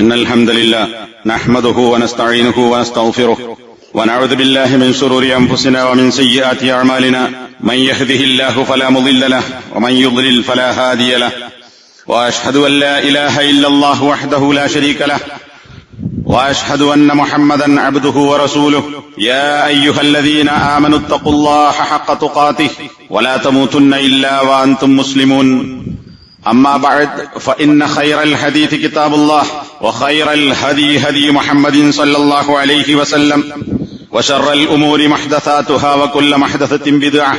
إن الحمد لله نحمده ونستعينه ونستغفره ونعوذ بالله من شرور أنفسنا ومن سيئات أعمالنا من يهده الله فلا مضل له ومن يضلل فلا هادي له وأشهد أن لا إله إلا الله وحده لا شريك له وأشهد أن محمدا عبده ورسوله يا أيها الذين آمنوا اتقوا الله حق تقاته ولا تموتن إلا وأنتم مسلمون أما بعد فإن خير الحديث كتاب الله وخير الهدي هدي محمد صلى الله عليه وسلم وشر الأمور محدثاتها وكل محدثة بدعة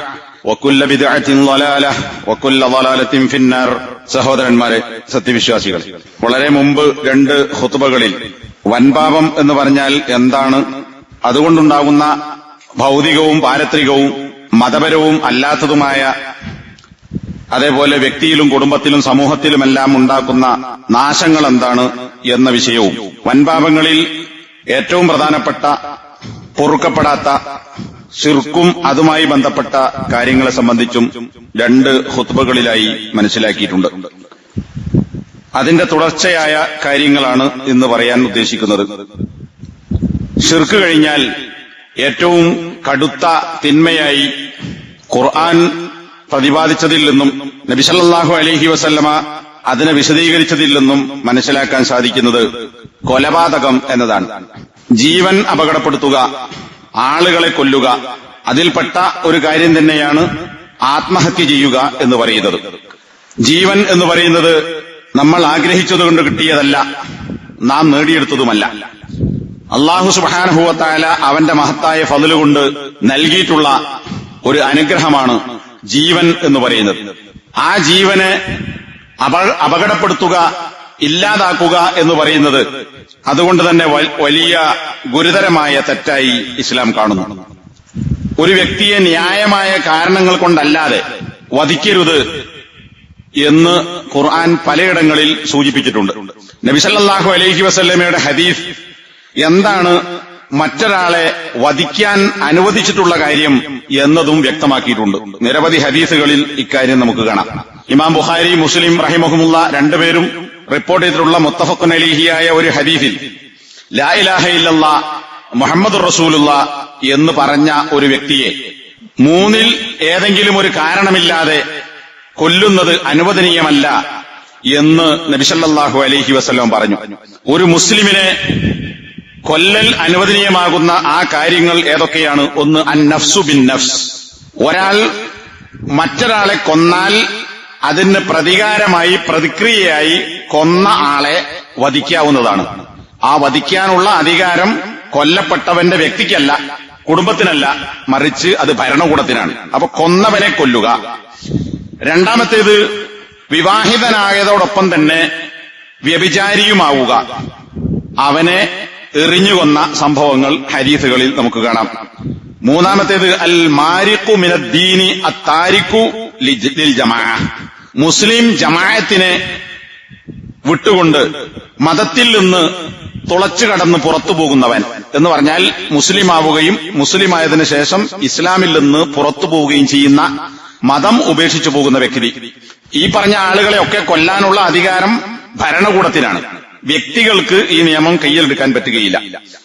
وكل بدعة ضلالة وكل ضلالة في النار. സഹോദരന്മാരെ, സത്യവിശ്വാസികൾ, വളരെ മുമ്പ് രണ്ട് ഖുത്ബകളിൽ വൻപാപം എന്ന് പറഞ്ഞാൽ എന്താണ്, അതുകൊണ്ടുണ്ടാകുന്ന ഭൗതികവും പാരത്രികവും മതപരവും അല്ലാത്തതുമായ, അതേപോലെ വ്യക്തിയിലും കുടുംബത്തിലും സമൂഹത്തിലുമെല്ലാം ഉണ്ടാക്കുന്ന നാശങ്ങൾ എന്താണ് എന്ന വിഷയവും, വൻപാപങ്ങളിൽ ഏറ്റവും പ്രധാനപ്പെട്ട പൊറുക്കപ്പെടാത്ത ശിർക്കും അതുമായി ബന്ധപ്പെട്ട കാര്യങ്ങളെ സംബന്ധിച്ചും രണ്ട് ഖുത്ബകളിലായി മനസ്സിലാക്കിയിട്ടുണ്ട്. അതിന്റെ തുടർച്ചയായ കാര്യങ്ങളാണ് ഇന്ന് പറയാൻ ഉദ്ദേശിക്കുന്നത്. ശിർക്ക് കഴിഞ്ഞാൽ ഏറ്റവും കടുത്ത തിന്മയായി ഖുർആൻ പ്രതിപാദിച്ചതിൽ നിന്നും നബി സല്ലല്ലാഹു അലൈഹി വസല്ലമ അതിനെ വിശദീകരിച്ചതിൽ നിന്നും മനസ്സിലാക്കാൻ സാധിക്കുന്നത് കൊലപാതകം എന്നതാണ്. ജീവൻ അപകടപ്പെടുത്തുക, ആളുകളെ കൊല്ലുക, അതിൽപ്പെട്ട ഒരു കാര്യം തന്നെയാണ് ആത്മഹത്യ ചെയ്യുക എന്ന് പറയുന്നത്. ജീവൻ എന്ന് പറയുന്നത് നമ്മൾ ആഗ്രഹിച്ചതുകൊണ്ട് കിട്ടിയതല്ല, നാം നേടിയെടുത്തതുമല്ല. അല്ലാഹു സുബ്ഹാനഹു വ തആല അവന്റെ മഹത്തായ ഫള് കൊണ്ട് നൽകിയിട്ടുള്ള ഒരു അനുഗ്രഹമാണ് ജീവൻ എന്ന് പറയുന്നത്. ആ ജീവനെ അപകടപ്പെടുത്തുക, ഇല്ലാതാക്കുക എന്ന് പറയുന്നത് അതുകൊണ്ട് തന്നെ വലിയ ഗുരുതരമായ തെറ്റായി ഇസ്ലാം കാണുന്നു. ഒരു വ്യക്തിയെ ന്യായമായ കാരണങ്ങൾ കൊണ്ടല്ലാതെ വധിക്കരുത് എന്ന് ഖുർആൻ പലയിടങ്ങളിൽ സൂചിപ്പിച്ചിട്ടുണ്ട്. നബി സല്ലല്ലാഹു അലൈഹി വസല്ലമയുടെ ഹദീസ് എന്താണ് മറ്റൊരാളെ വധിക്കാൻ അനുവദിച്ചിട്ടുള്ള കാര്യം എന്നതും വ്യക്തമാക്കിയിട്ടുണ്ട്. നിരവധി ഹദീസുകളിൽ ഇക്കാര്യം നമുക്ക് കാണാം. ഇമാം ബുഖാരി, മുസ്ലിം റഹിമഹുമുള്ള രണ്ടുപേരും റിപ്പോർട്ട് ചെയ്തിട്ടുള്ള മുത്തഫഖുൻ അലൈഹിയായ ഒരു ഹദീസിൽ ലാ ഇലാഹ ഇല്ലല്ലാഹ് മുഹമ്മദുർ റസൂലുള്ളാഹ് എന്ന് പറഞ്ഞ ഒരു വ്യക്തിയെ മൂന്നിൽ ഏതെങ്കിലും ഒരു കാരണമില്ലാതെ കൊല്ലുന്നത് അനുവദനീയമല്ല എന്ന് നബി സല്ലല്ലാഹു അലൈഹി വസല്ലം പറഞ്ഞു. ഒരു മുസ്ലിമിനെ കൊല്ലൽ അനുവദനീയമാകുന്ന ആ കാര്യങ്ങൾ ഏതൊക്കെയാണ്? ഒന്ന്, അൻ നഫ്സു ബിൻ നഫ്സ്. ഒരാൾ മറ്റൊരാളെ കൊന്നാൽ അതിന് പ്രതികാരമായി, പ്രതിക്രിയയായി കൊന്ന ആളെ വധിക്കാവുന്നതാണ്. ആ വധിക്കാനുള്ള അധികാരം കൊല്ലപ്പെട്ടവന്റെ വ്യക്തിക്കല്ല, കുടുംബത്തിനല്ല, മറിച്ച് അത് ഭരണകൂടത്തിനാണ്. അപ്പൊ കൊന്നവനെ കൊല്ലുക. രണ്ടാമത്തേത്, വിവാഹിതനായതോടൊപ്പം തന്നെ വ്യഭിചാരിയുമാവുക. അവനെ എറിഞ്ഞുകൊന്ന സംഭവങ്ങൾ ഹദീസുകളിൽ നമുക്ക് കാണാം. മൂന്നാമത്തേത്, അൽ മാരിഖു മിനദ്ദീനി അത്താരിഖു ലിൽ ജമാഅ. മുസ്ലിം ജമാഅത്തിനെ വിട്ടുകൊണ്ട് മതത്തിൽ നിന്ന് തുളച്ചു കടന്ന് പുറത്തു പോകുന്നവൻ എന്ന് പറഞ്ഞാൽ മുസ്ലിമാവുകയും മുസ്ലിമായതിനു ശേഷം ഇസ്ലാമിൽ നിന്ന് പുറത്തു പോവുകയും ചെയ്യുന്ന, മതം ഉപേക്ഷിച്ചു പോകുന്ന വ്യക്തി. ഈ പറഞ്ഞ ആളുകളെ ഒക്കെ കൊല്ലാനുള്ള അധികാരം ഭരണകൂടത്തിനാണ്. വ്യക്തികൾക്ക് ഈ നിയമം കയ്യിലെടുക്കാൻ പറ്റുകയില്ല.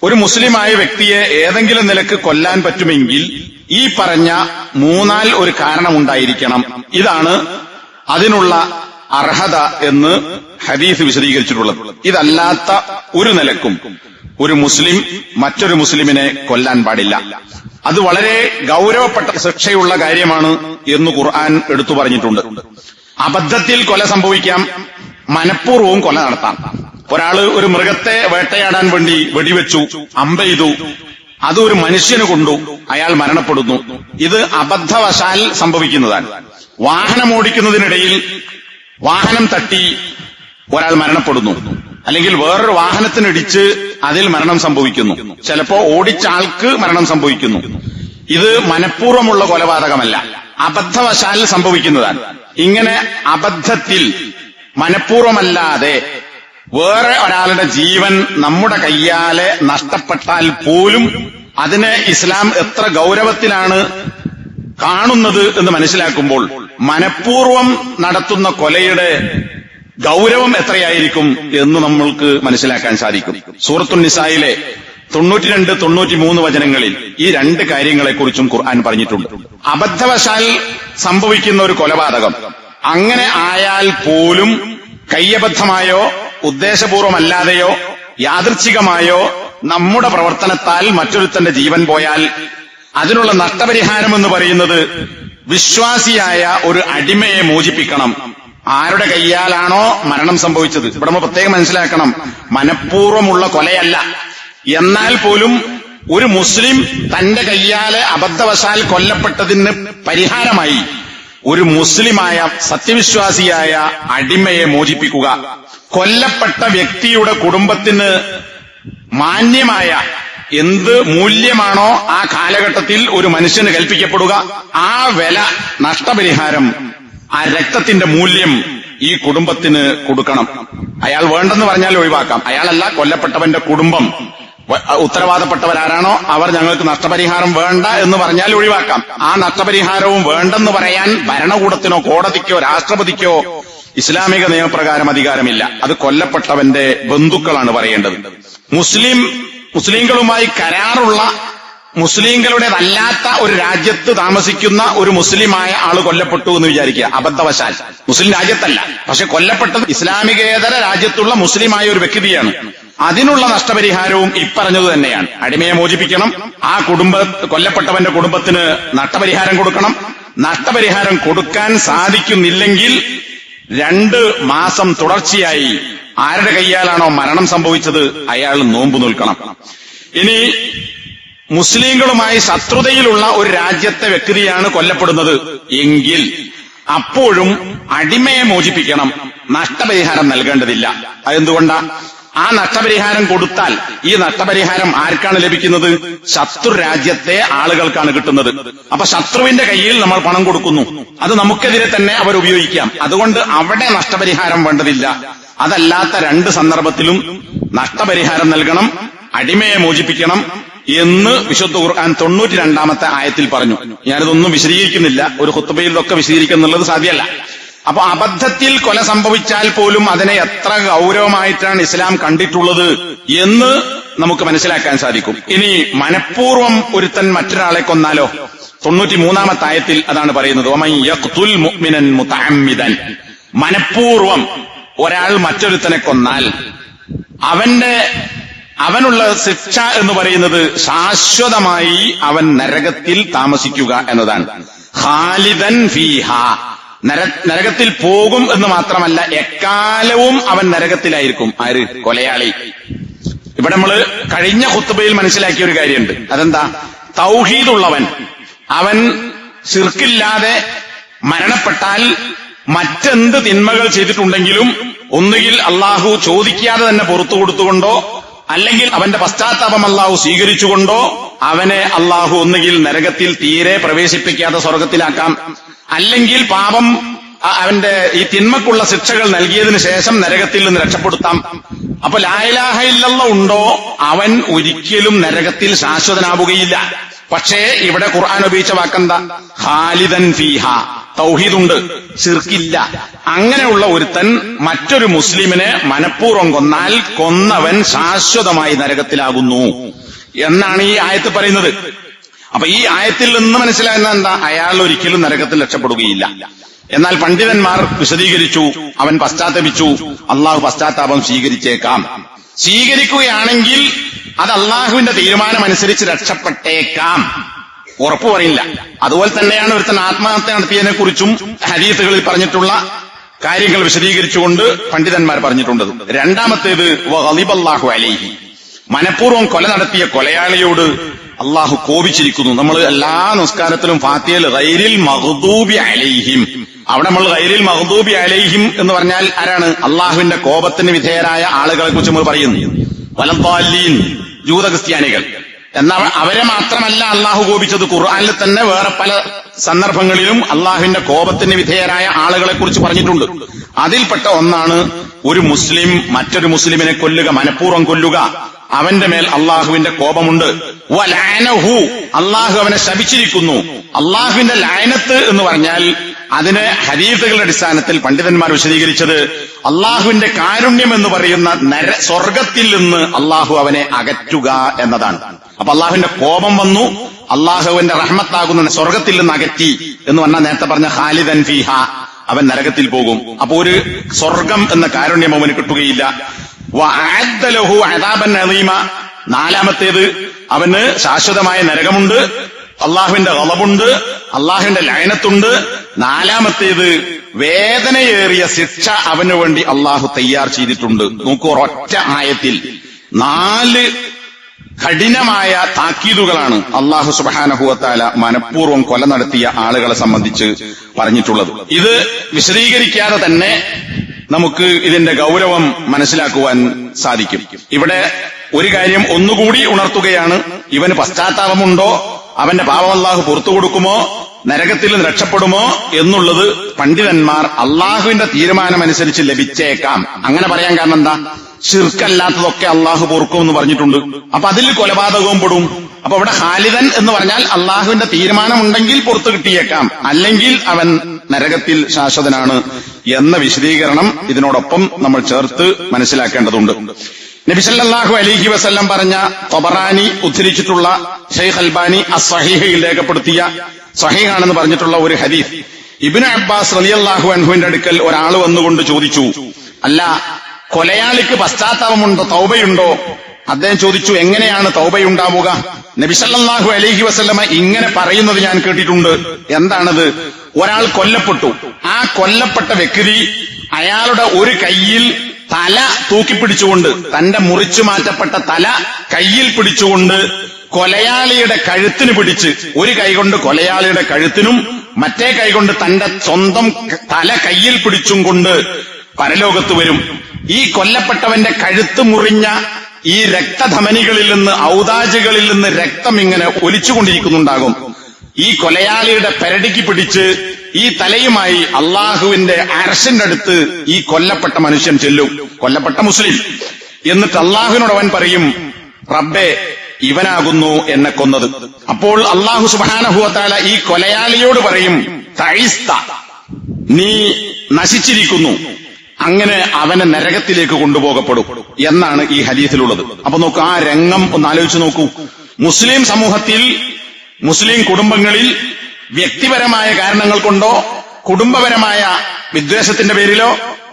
ഒരു മുസ്ലിമായ വ്യക്തിയെ ഏതെങ്കിലും നിലക്ക് കൊല്ലാൻ പറ്റുമെങ്കിൽ ഈ പറഞ്ഞ മൂന്നാൽ ഒരു കാരണമുണ്ടായിരിക്കണം. ഇതാണ് അതിനുള്ള അർഹത എന്ന് ഹദീസ് വിശദീകരിച്ചിട്ടുള്ളത്. ഇതല്ലാത്ത ഒരു നിലക്കും ഒരു മുസ്ലിം മറ്റൊരു മുസ്ലിമിനെ കൊല്ലാൻ പാടില്ല. അത് വളരെ ഗൗരവപ്പെട്ട ശിക്ഷയുള്ള കാര്യമാണ് എന്ന് ഖുർആൻ എടുത്തു പറഞ്ഞിട്ടുണ്ട്. അബദ്ധത്തിൽ കൊല സംഭവിക്കാം, മനഃപൂർവ്വവും കൊല നടത്താം. ഒരാള് ഒരു മൃഗത്തെ വേട്ടയാടാൻ വേണ്ടി വെടിവെച്ചു, അമ്പെയ്തു, അത് ഒരു മനുഷ്യന് കൊണ്ടു, അയാൾ മരണപ്പെടുന്നു. ഇത് അബദ്ധവശാൽ സംഭവിക്കുന്നതാണ്. വാഹനം ഓടിക്കുന്നതിനിടയിൽ വാഹനം തട്ടി ഒരാൾ മരണപ്പെടുന്നു, അല്ലെങ്കിൽ വേറൊരു വാഹനത്തിനിടിച്ച് അതിൽ മരണം സംഭവിക്കുന്നു, ചിലപ്പോ ഓടിച്ച ആൾക്ക് മരണം സംഭവിക്കുന്നു. ഇത് മനഃപൂർവ്വമുള്ള കൊലപാതകമല്ല, അബദ്ധവശാൽ സംഭവിക്കുന്നതാണ്. ഇങ്ങനെ അബദ്ധത്തിൽ മനഃപൂർവ്വമല്ലാതെ വേറെ ഒരാളുടെ ജീവൻ നമ്മുടെ കയ്യാലെ നഷ്ടപ്പെട്ടാൽ പോലും അതിനെ ഇസ്ലാം എത്ര ഗൗരവത്തിലാണ് കാണുന്നത് എന്ന് മനസ്സിലാക്കുമ്പോൾ മനഃപൂർവ്വം നടത്തുന്ന കൊലയുടെ ഗൗരവം എത്രയായിരിക്കും എന്ന് നമ്മൾക്ക് മനസ്സിലാക്കാൻ സാധിക്കും. സൂറത്തുൻ നിസായിലെ 92, 93 വചനങ്ങളിൽ ഈ രണ്ട് കാര്യങ്ങളെക്കുറിച്ചും ഖുർആൻ പറഞ്ഞിട്ടുണ്ട്. അബദ്ധവശാൽ സംഭവിക്കുന്ന ഒരു കൊലപാതകം അങ്ങനെ ആയാൽ പോലും കയ്യബദ്ധമായോ ഉദ്ദേശപൂർവമല്ലാതെയോ യാദൃച്ഛികമായോ നമ്മുടെ പ്രവർത്തനത്താൽ മറ്റൊരുത്തന്റെ ജീവൻ പോയാൽ അതിനുള്ള നഷ്ടപരിഹാരം എന്ന് പറയുന്നത് വിശ്വാസിയായ ഒരു അടിമയെ മോചിപ്പിക്കണം. ആരുടെ കയ്യാലാണോ മരണം സംഭവിച്ചത്, ഇവിടെ നമ്മൾ പ്രത്യേകം മനസ്സിലാക്കണം, മനഃപൂർവ്വമുള്ള കൊലയല്ല. എന്നാൽ പോലും ഒരു മുസ്ലിം തന്റെ കയ്യാലെ അബദ്ധവശാൽ കൊല്ലപ്പെട്ടതിന് പരിഹാരമായി ഒരു മുസ്ലിമായ സത്യവിശ്വാസിയായ അടിമയെ മോചിപ്പിക്കുക. കൊല്ലപ്പെട്ട വ്യക്തിയുടെ കുടുംബത്തിന് മാന്യമായ എന്ത് മൂല്യമാണോ ആ കാലഘട്ടത്തിൽ ഒരു മനുഷ്യന് കൽപ്പിക്കപ്പെടുക, ആ വില, നഷ്ടപരിഹാരം, ആ രക്തത്തിന്റെ മൂല്യം ഈ കുടുംബത്തിന് കൊടുക്കണം. അയാൾ വേണ്ടെന്ന് പറഞ്ഞാൽ ഒഴിവാക്കാം. അയാളല്ല, കൊല്ലപ്പെട്ടവന്റെ കുടുംബം ഉത്തരവാദപ്പെട്ടവരാരാണോ അവർ ഞങ്ങൾക്ക് നഷ്ടപരിഹാരം വേണ്ട എന്ന് പറഞ്ഞാൽ ഒഴിവാക്കാം. ആ നഷ്ടപരിഹാരവും വേണ്ടെന്ന് പറയാൻ ഭരണകൂടത്തിനോ കോടതിക്കോ രാഷ്ട്രപതിക്കോ ഇസ്ലാമിക നിയമപ്രകാരം അധികാരമില്ല. അത് കൊല്ലപ്പെട്ടവന്റെ ബന്ധുക്കളാണ് പറയേണ്ടത്. മുസ്ലിങ്ങളുമായി കരാറുള്ള മുസ്ലിങ്ങളുടേതല്ലാത്ത ഒരു രാജ്യത്ത് താമസിക്കുന്ന ഒരു മുസ്ലിമായ ആള് കൊല്ലപ്പെട്ടു എന്ന് വിചാരിക്കുക, അബദ്ധവശാൽ. മുസ്ലിം രാജ്യത്തല്ല, പക്ഷെ കൊല്ലപ്പെട്ടത് ഇസ്ലാമികേതര രാജ്യത്തുള്ള മുസ്ലിമായ ഒരു വ്യക്തിയാണ്. അതിനുള്ള നഷ്ടപരിഹാരവും ഇപ്പറഞ്ഞത് തന്നെയാണ്. അടിമയെ മോചിപ്പിക്കണം, ആ കൊല്ലപ്പെട്ടവന്റെ കുടുംബത്തിന് നഷ്ടപരിഹാരം കൊടുക്കണം. നഷ്ടപരിഹാരം കൊടുക്കാൻ സാധിക്കുന്നില്ലെങ്കിൽ 2 മാസം തുടർച്ചയായി ആരുടെ കയ്യാലാണോ മരണം സംഭവിച്ചത് അയാൾ നോമ്പ് നിൽക്കണം. ഇനി മുസ്ലിങ്ങളുമായി ശത്രുതയിലുള്ള ഒരു രാജ്യത്തെ വ്യക്തിയാണ് കൊല്ലപ്പെടുന്നത് എങ്കിൽ അപ്പോഴും അടിമയെ മോചിപ്പിക്കണം, നഷ്ടപരിഹാരം നൽകേണ്ടതില്ല. അതെന്തുകൊണ്ടാ? ആ നഷ്ടപരിഹാരം കൊടുത്താൽ ഈ നഷ്ടപരിഹാരം ആർക്കാണ് ലഭിക്കുന്നത്? ശത്രു രാജ്യത്തെ ആളുകൾക്കാണ് കിട്ടുന്നത്. അപ്പൊ ശത്രുവിന്റെ കയ്യിൽ നമ്മൾ പണം കൊടുക്കുന്നു, അത് നമുക്കെതിരെ തന്നെ അവർ ഉപയോഗിക്കാം. അതുകൊണ്ട് അവിടെ നഷ്ടപരിഹാരം വേണ്ടതില്ല. അതല്ലാത്ത 2 സന്ദർഭത്തിലും നഷ്ടപരിഹാരം നൽകണം, അടിമയെ മോചിപ്പിക്കണം എന്ന് വിശുദ്ധ ഖുർആൻ 92-ാമത്തെ ആയത്തിൽ പറഞ്ഞു. ഞാനിതൊന്നും വിശദീകരിക്കുന്നില്ല, ഒരു ഖുത്ബയിൽ ഇതൊക്കെ വിശദീകരിക്കുന്നുള്ളത് സാധ്യമല്ല. അപ്പൊ അബദ്ധത്തിൽ കൊല സംഭവിച്ചാൽ പോലും അതിനെ എത്ര ഗൗരവമായിട്ടാണ് ഇസ്ലാം കണ്ടിട്ടുള്ളത് എന്ന് നമുക്ക് മനസ്സിലാക്കാൻ സാധിക്കും. ഇനി മനഃപൂർവ്വം ഒരുത്തൻ മറ്റൊരാളെ കൊന്നാലോ? 93-ാമത്തെ ആയത്തിൽ അതാണ് പറയുന്നത്. വമൻ യഖ്തുൽ മുഅ്മിനൻ മുതഅമ്മിദൻ, മനഃപൂർവ്വം ഒരാൾ മറ്റൊരുത്തനെ കൊന്നാൽ അവനുള്ള ശിക്ഷ എന്ന് പറയുന്നത് ശാശ്വതമായി അവൻ നരകത്തിൽ താമസിക്കുക എന്നതാണ്. ഖാലിദൻ ഫീഹാ, നരകത്തിൽ പോകും എന്ന് മാത്രമല്ല എക്കാലവും അവൻ നരകത്തിലായിരിക്കും. ആര്? കൊലയാളി. ഇവിടെ നമ്മൾ കഴിഞ്ഞ ഖുത്ബയിൽ മനസ്സിലാക്കിയ ഒരു കാര്യമുണ്ട്. അതെന്താ? തൗഹീദുള്ളവൻ അവൻ ശിർക്കില്ലാതെ മരണപ്പെട്ടാൽ മറ്റെന്ത് തിന്മകൾ ചെയ്തിട്ടുണ്ടെങ്കിലും ഒന്നുകിൽ അള്ളാഹു ചോദിക്കാതെ തന്നെ പുറത്തു കൊടുത്തുകൊണ്ടോ അല്ലെങ്കിൽ അവന്റെ പശ്ചാത്താപം അള്ളാഹു സ്വീകരിച്ചുകൊണ്ടോ അവനെ അള്ളാഹു ഒന്നുകിൽ നരകത്തിൽ തീരെ പ്രവേശിപ്പിക്കാതെ സ്വർഗത്തിലാക്കാം, അല്ലെങ്കിൽ പാപം അവന്റെ ഈ തിന്മക്കുള്ള ശിക്ഷകൾ നൽകിയതിനു ശേഷം നരകത്തിൽ നിന്ന് രക്ഷപ്പെടുത്താം. അപ്പൊ ലാ ഇലാഹ ഇല്ലല്ലാഹ് ഉണ്ടോ അവൻ ഒരിക്കലും നരകത്തിൽ ശാശ്വതനാവുകയില്ല. പക്ഷേ ഇവിടെ ഖുർആൻ ഉപയോഗിച്ച വാക്കെന്താ? ഖാലിദൻ ഫീഹ. തൗഹീദുണ്ട്, ശിർക്കില്ല. അങ്ങനെയുള്ള ഒരുത്തൻ മറ്റൊരു മുസ്ലിമിനെ മനഃപൂർവ്വം കൊന്നാൽ കൊന്നവൻ ശാശ്വതമായി നരകത്തിലാകുന്നു എന്നാണ് ഈ ആയത്ത് പറയുന്നത്. അപ്പൊ ഈ ആയത്തിൽ നിന്ന് മനസ്സിലാകുന്ന എന്താ? അയാൾ ഒരിക്കലും നരകത്തിൽ രക്ഷപ്പെടുകയില്ല. എന്നാൽ പണ്ഡിതന്മാർ വിശദീകരിച്ചു, അവൻ പശ്ചാത്തപിച്ചു, അള്ളാഹു പശ്ചാത്താപം സ്വീകരിച്ചേക്കാം. സ്വീകരിക്കുകയാണെങ്കിൽ അത് അള്ളാഹുവിന്റെ തീരുമാനമനുസരിച്ച് രക്ഷപ്പെട്ടേക്കാം, ഉറപ്പു പറയില്ല. അതുപോലെ തന്നെയാണ് ഒരുത്തൻ ആത്മഹത്യ നടത്തിയതിനെ കുറിച്ചും ഹദീസുകളിൽ പറഞ്ഞിട്ടുള്ള കാര്യങ്ങൾ വിശദീകരിച്ചുകൊണ്ട് പണ്ഡിതന്മാർ പറഞ്ഞിട്ടുണ്ട്. രണ്ടാമത്തേത് വഗളിബല്ലാഹു അലൈഹി, മനഃപൂർവ്വം കൊല നടത്തിയ കൊലയാളിയോട് അള്ളാഹു കോപിച്ചിരിക്കുന്നു. നമ്മൾ എല്ലാ നിസ്കാരത്തിലും ഫാത്തിഹയിൽ ഗൈരിൽ മഗ്ദൂബി അലൈഹിം, അവിടെ നമ്മൾ ഗൈരിൽ മഗ്ദൂബി അലൈഹിം എന്ന് പറഞ്ഞാൽ ആരാണ്? അള്ളാഹുവിന്റെ കോപത്തിന് വിധേയരായ ആളുകളെ കുറിച്ച് നമ്മൾ പറയുന്നു. വലദ്ദാലീൻ, ജൂത ക്രിസ്ത്യാനികൾ. എന്നാൽ അവരെ മാത്രമല്ല അള്ളാഹു കോപിച്ചത്, ഖുർആനിൽ തന്നെ വേറെ പല സന്ദർഭങ്ങളിലും അള്ളാഹുവിന്റെ കോപത്തിന് വിധേയരായ ആളുകളെ കുറിച്ച് പറഞ്ഞിട്ടുണ്ട്. അതിൽപ്പെട്ട ഒന്നാണ് ഒരു മുസ്ലിം മറ്റൊരു മുസ്ലിമിനെ കൊല്ലുക, മനഃപൂർവ്വം കൊല്ലുക. അവന്റെ മേൽ അള്ളാഹുവിന്റെ കോപമുണ്ട്. വലഅനഹു, അള്ളാഹു അവനെ ശപിച്ചിരിക്കുന്നു. അള്ളാഹുവിന്റെ ലഅനത്ത് എന്ന് പറഞ്ഞാൽ അതിന് ഹദീസുകളുടെ അടിസ്ഥാനത്തിൽ പണ്ഡിതന്മാർ വിശദീകരിച്ചത് അള്ളാഹുവിന്റെ കാരുണ്യം എന്ന് പറയുന്ന സ്വർഗത്തിൽ നിന്ന് അള്ളാഹു അവനെ അകറ്റുക എന്നതാണ്. അപ്പൊ അള്ളാഹുവിന്റെ കോപം വന്നു, അള്ളാഹുവിന്റെ റഹ്മത്താകുന്ന സ്വർഗത്തിൽ നിന്ന് അകറ്റി എന്ന് പറഞ്ഞാൽ നേരത്തെ പറഞ്ഞ ഖാലിദൻ ഫീഹ, അവൻ നരകത്തിൽ പോകും. അപ്പൊ ഒരു സ്വർഗം എന്ന കാരുണ്യം അവന് കിട്ടുകയില്ല. വഅഅദ്ദ ലഹു അദാബൻ അളീമ, നാലാമത്തേത് അവന് ശാശ്വതമായ നരകമുണ്ട്, അള്ളാഹുവിന്റെ ഗളബുണ്ട്, അള്ളാഹുവിന്റെ ലഅനത്തുണ്ട്. നാലാമത്തേത് വേദനയേറിയ ശിക്ഷ അവന് വേണ്ടി അള്ളാഹു തയ്യാർ ചെയ്തിട്ടുണ്ട്. നോക്കൂ, ഒറ്റ ആയത്തിൽ 4 കഠിനമായ താക്കീതുകളാണ് അള്ളാഹു സുബ്ഹാനഹു വ തആല മനഃപൂർവ്വം കൊല നടത്തിയ ആളുകളെ സംബന്ധിച്ച് പറഞ്ഞിട്ടുള്ളത്. ഇത് വിശദീകരിക്കാതെ തന്നെ നമുക്ക് ഇതിന്റെ ഗൗരവം മനസ്സിലാക്കുവാൻ സാധിക്കും. ഇവിടെ ഒരു കാര്യം ഒന്നുകൂടി ഉണർത്തുകയാണ്, ഇവന് പശ്ചാത്താപമുണ്ടോ, അവന്റെ പാപം അള്ളാഹു പുറത്തു കൊടുക്കുമോ, നരകത്തിൽ നിന്ന് രക്ഷപ്പെടുമോ എന്നുള്ളത് പണ്ഡിതന്മാർ അള്ളാഹുവിന്റെ തീരുമാനമനുസരിച്ച് ലഭിച്ചേക്കാം. അങ്ങനെ പറയാൻ കാരണം എന്താ? ശിർക്കല്ലാത്തതൊക്കെ അള്ളാഹു പൊറുക്കുമെന്ന് പറഞ്ഞിട്ടുണ്ട്. അപ്പൊ അതിൽ കൊലപാതകവും പെടും. അപ്പൊ ഇവിടെ ഖാലിദൻ എന്ന് പറഞ്ഞാൽ അള്ളാഹുവിന്റെ തീരുമാനമുണ്ടെങ്കിൽ പുറത്തു കിട്ടിയേക്കാം, അല്ലെങ്കിൽ അവൻ നരകത്തിൽ ശാശ്വതനാണ് എന്ന വിശദീകരണം ഇതിനോടൊപ്പം നമ്മൾ ചേർത്ത് മനസ്സിലാക്കേണ്ടതുണ്ട്. നബി സല്ലല്ലാഹു അലൈഹി വസല്ലം പറഞ്ഞ തൊബറാനി ഉദ്ധരിച്ചിട്ടുള്ള ഷെയ്ഖ് അൽബാനി അസ്സഹീഹയിൽ രേഖപ്പെടുത്തിയ സഹീഹാണെന്ന് പറഞ്ഞിട്ടുള്ള ഒരു ഹദീസ്, ഇബ്നു അബ്ബാസ് റളിയല്ലാഹു അൻഹുവിന്റെ അടുക്കൽ ഒരാൾ വന്നുകൊണ്ട് ചോദിച്ചു, അല്ല, കൊലയാളിക്ക് പശ്ചാത്താപമുണ്ടോ, തൗബയുണ്ടോ? അദ്ദേഹം ചോദിച്ചു, എങ്ങനെയാണ് തൗബയുണ്ടാവുക? നബി സല്ലല്ലാഹു അലൈഹി വസല്ലമ ഇങ്ങനെ പറയുന്നത് ഞാൻ കേട്ടിട്ടുണ്ട്. എന്താണത്? ഒരാൾ കൊല്ലപ്പെട്ടു. ആ കൊല്ലപ്പെട്ട വ്യക്തി അയാളുടെ ഒരു കൈയിൽ തല തൂക്കിപ്പിടിച്ചുകൊണ്ട്, തന്റെ മുറിച്ചു മാറ്റപ്പെട്ട തല കയ്യിൽ പിടിച്ചുകൊണ്ട് കൊലയാളിയുടെ കഴുത്തിന് പിടിച്ച്, ഒരു കൈകൊണ്ട് കൊലയാളിയുടെ കഴുത്തിനും മറ്റേ കൈകൊണ്ട് തന്റെ സ്വന്തം തല കയ്യിൽ പിടിച്ചും കൊണ്ട് പരലോകത്ത് വരും. ഈ കൊല്ലപ്പെട്ടവന്റെ കഴുത്ത് മുറിഞ്ഞ ഈ രക്തധമനികളിൽ നിന്ന്, ഔദാജുകളിൽ നിന്ന് രക്തം ഇങ്ങനെ ഒലിച്ചുകൊണ്ടിരിക്കുന്നുണ്ടാകും. ഈ കൊലയാളിയുടെ പെരടിക്ക് പിടിച്ച് ഈ തലയുമായി അള്ളാഹുവിന്റെ അർശിന്റെ അടുത്ത് ഈ കൊല്ലപ്പെട്ട മനുഷ്യൻ ചെല്ലും, കൊല്ലപ്പെട്ട മുസ്ലിം. എന്നിട്ട് അള്ളാഹുവിനോട് അവൻ പറയും, റബ്ബേ, ഇവനാകുന്നു എന്നെ കൊന്നത്. അപ്പോൾ അള്ളാഹു സുബ്ഹാനഹു വ തആല ഈ കൊലയാളിയോട് പറയും, തഈസ്ത, നീ നശിച്ചിരിക്കുന്നു. അങ്ങനെ അവനെ നരകത്തിലേക്ക് കൊണ്ടുപോകപ്പെടും എന്നാണ് ഈ ഹദീസിലുള്ളത്. അപ്പൊ നോക്കൂ, ആ രംഗം ഒന്ന് ആലോചിച്ച് നോക്കൂ. മുസ്ലിം സമൂഹത്തിൽ, മുസ്ലിം കുടുംബങ്ങളിൽ വ്യക്തിപരമായ കാരണങ്ങൾ കൊണ്ടോ, കുടുംബപരമായ വിദ്വേഷത്തിന്റെ പേരിലോ,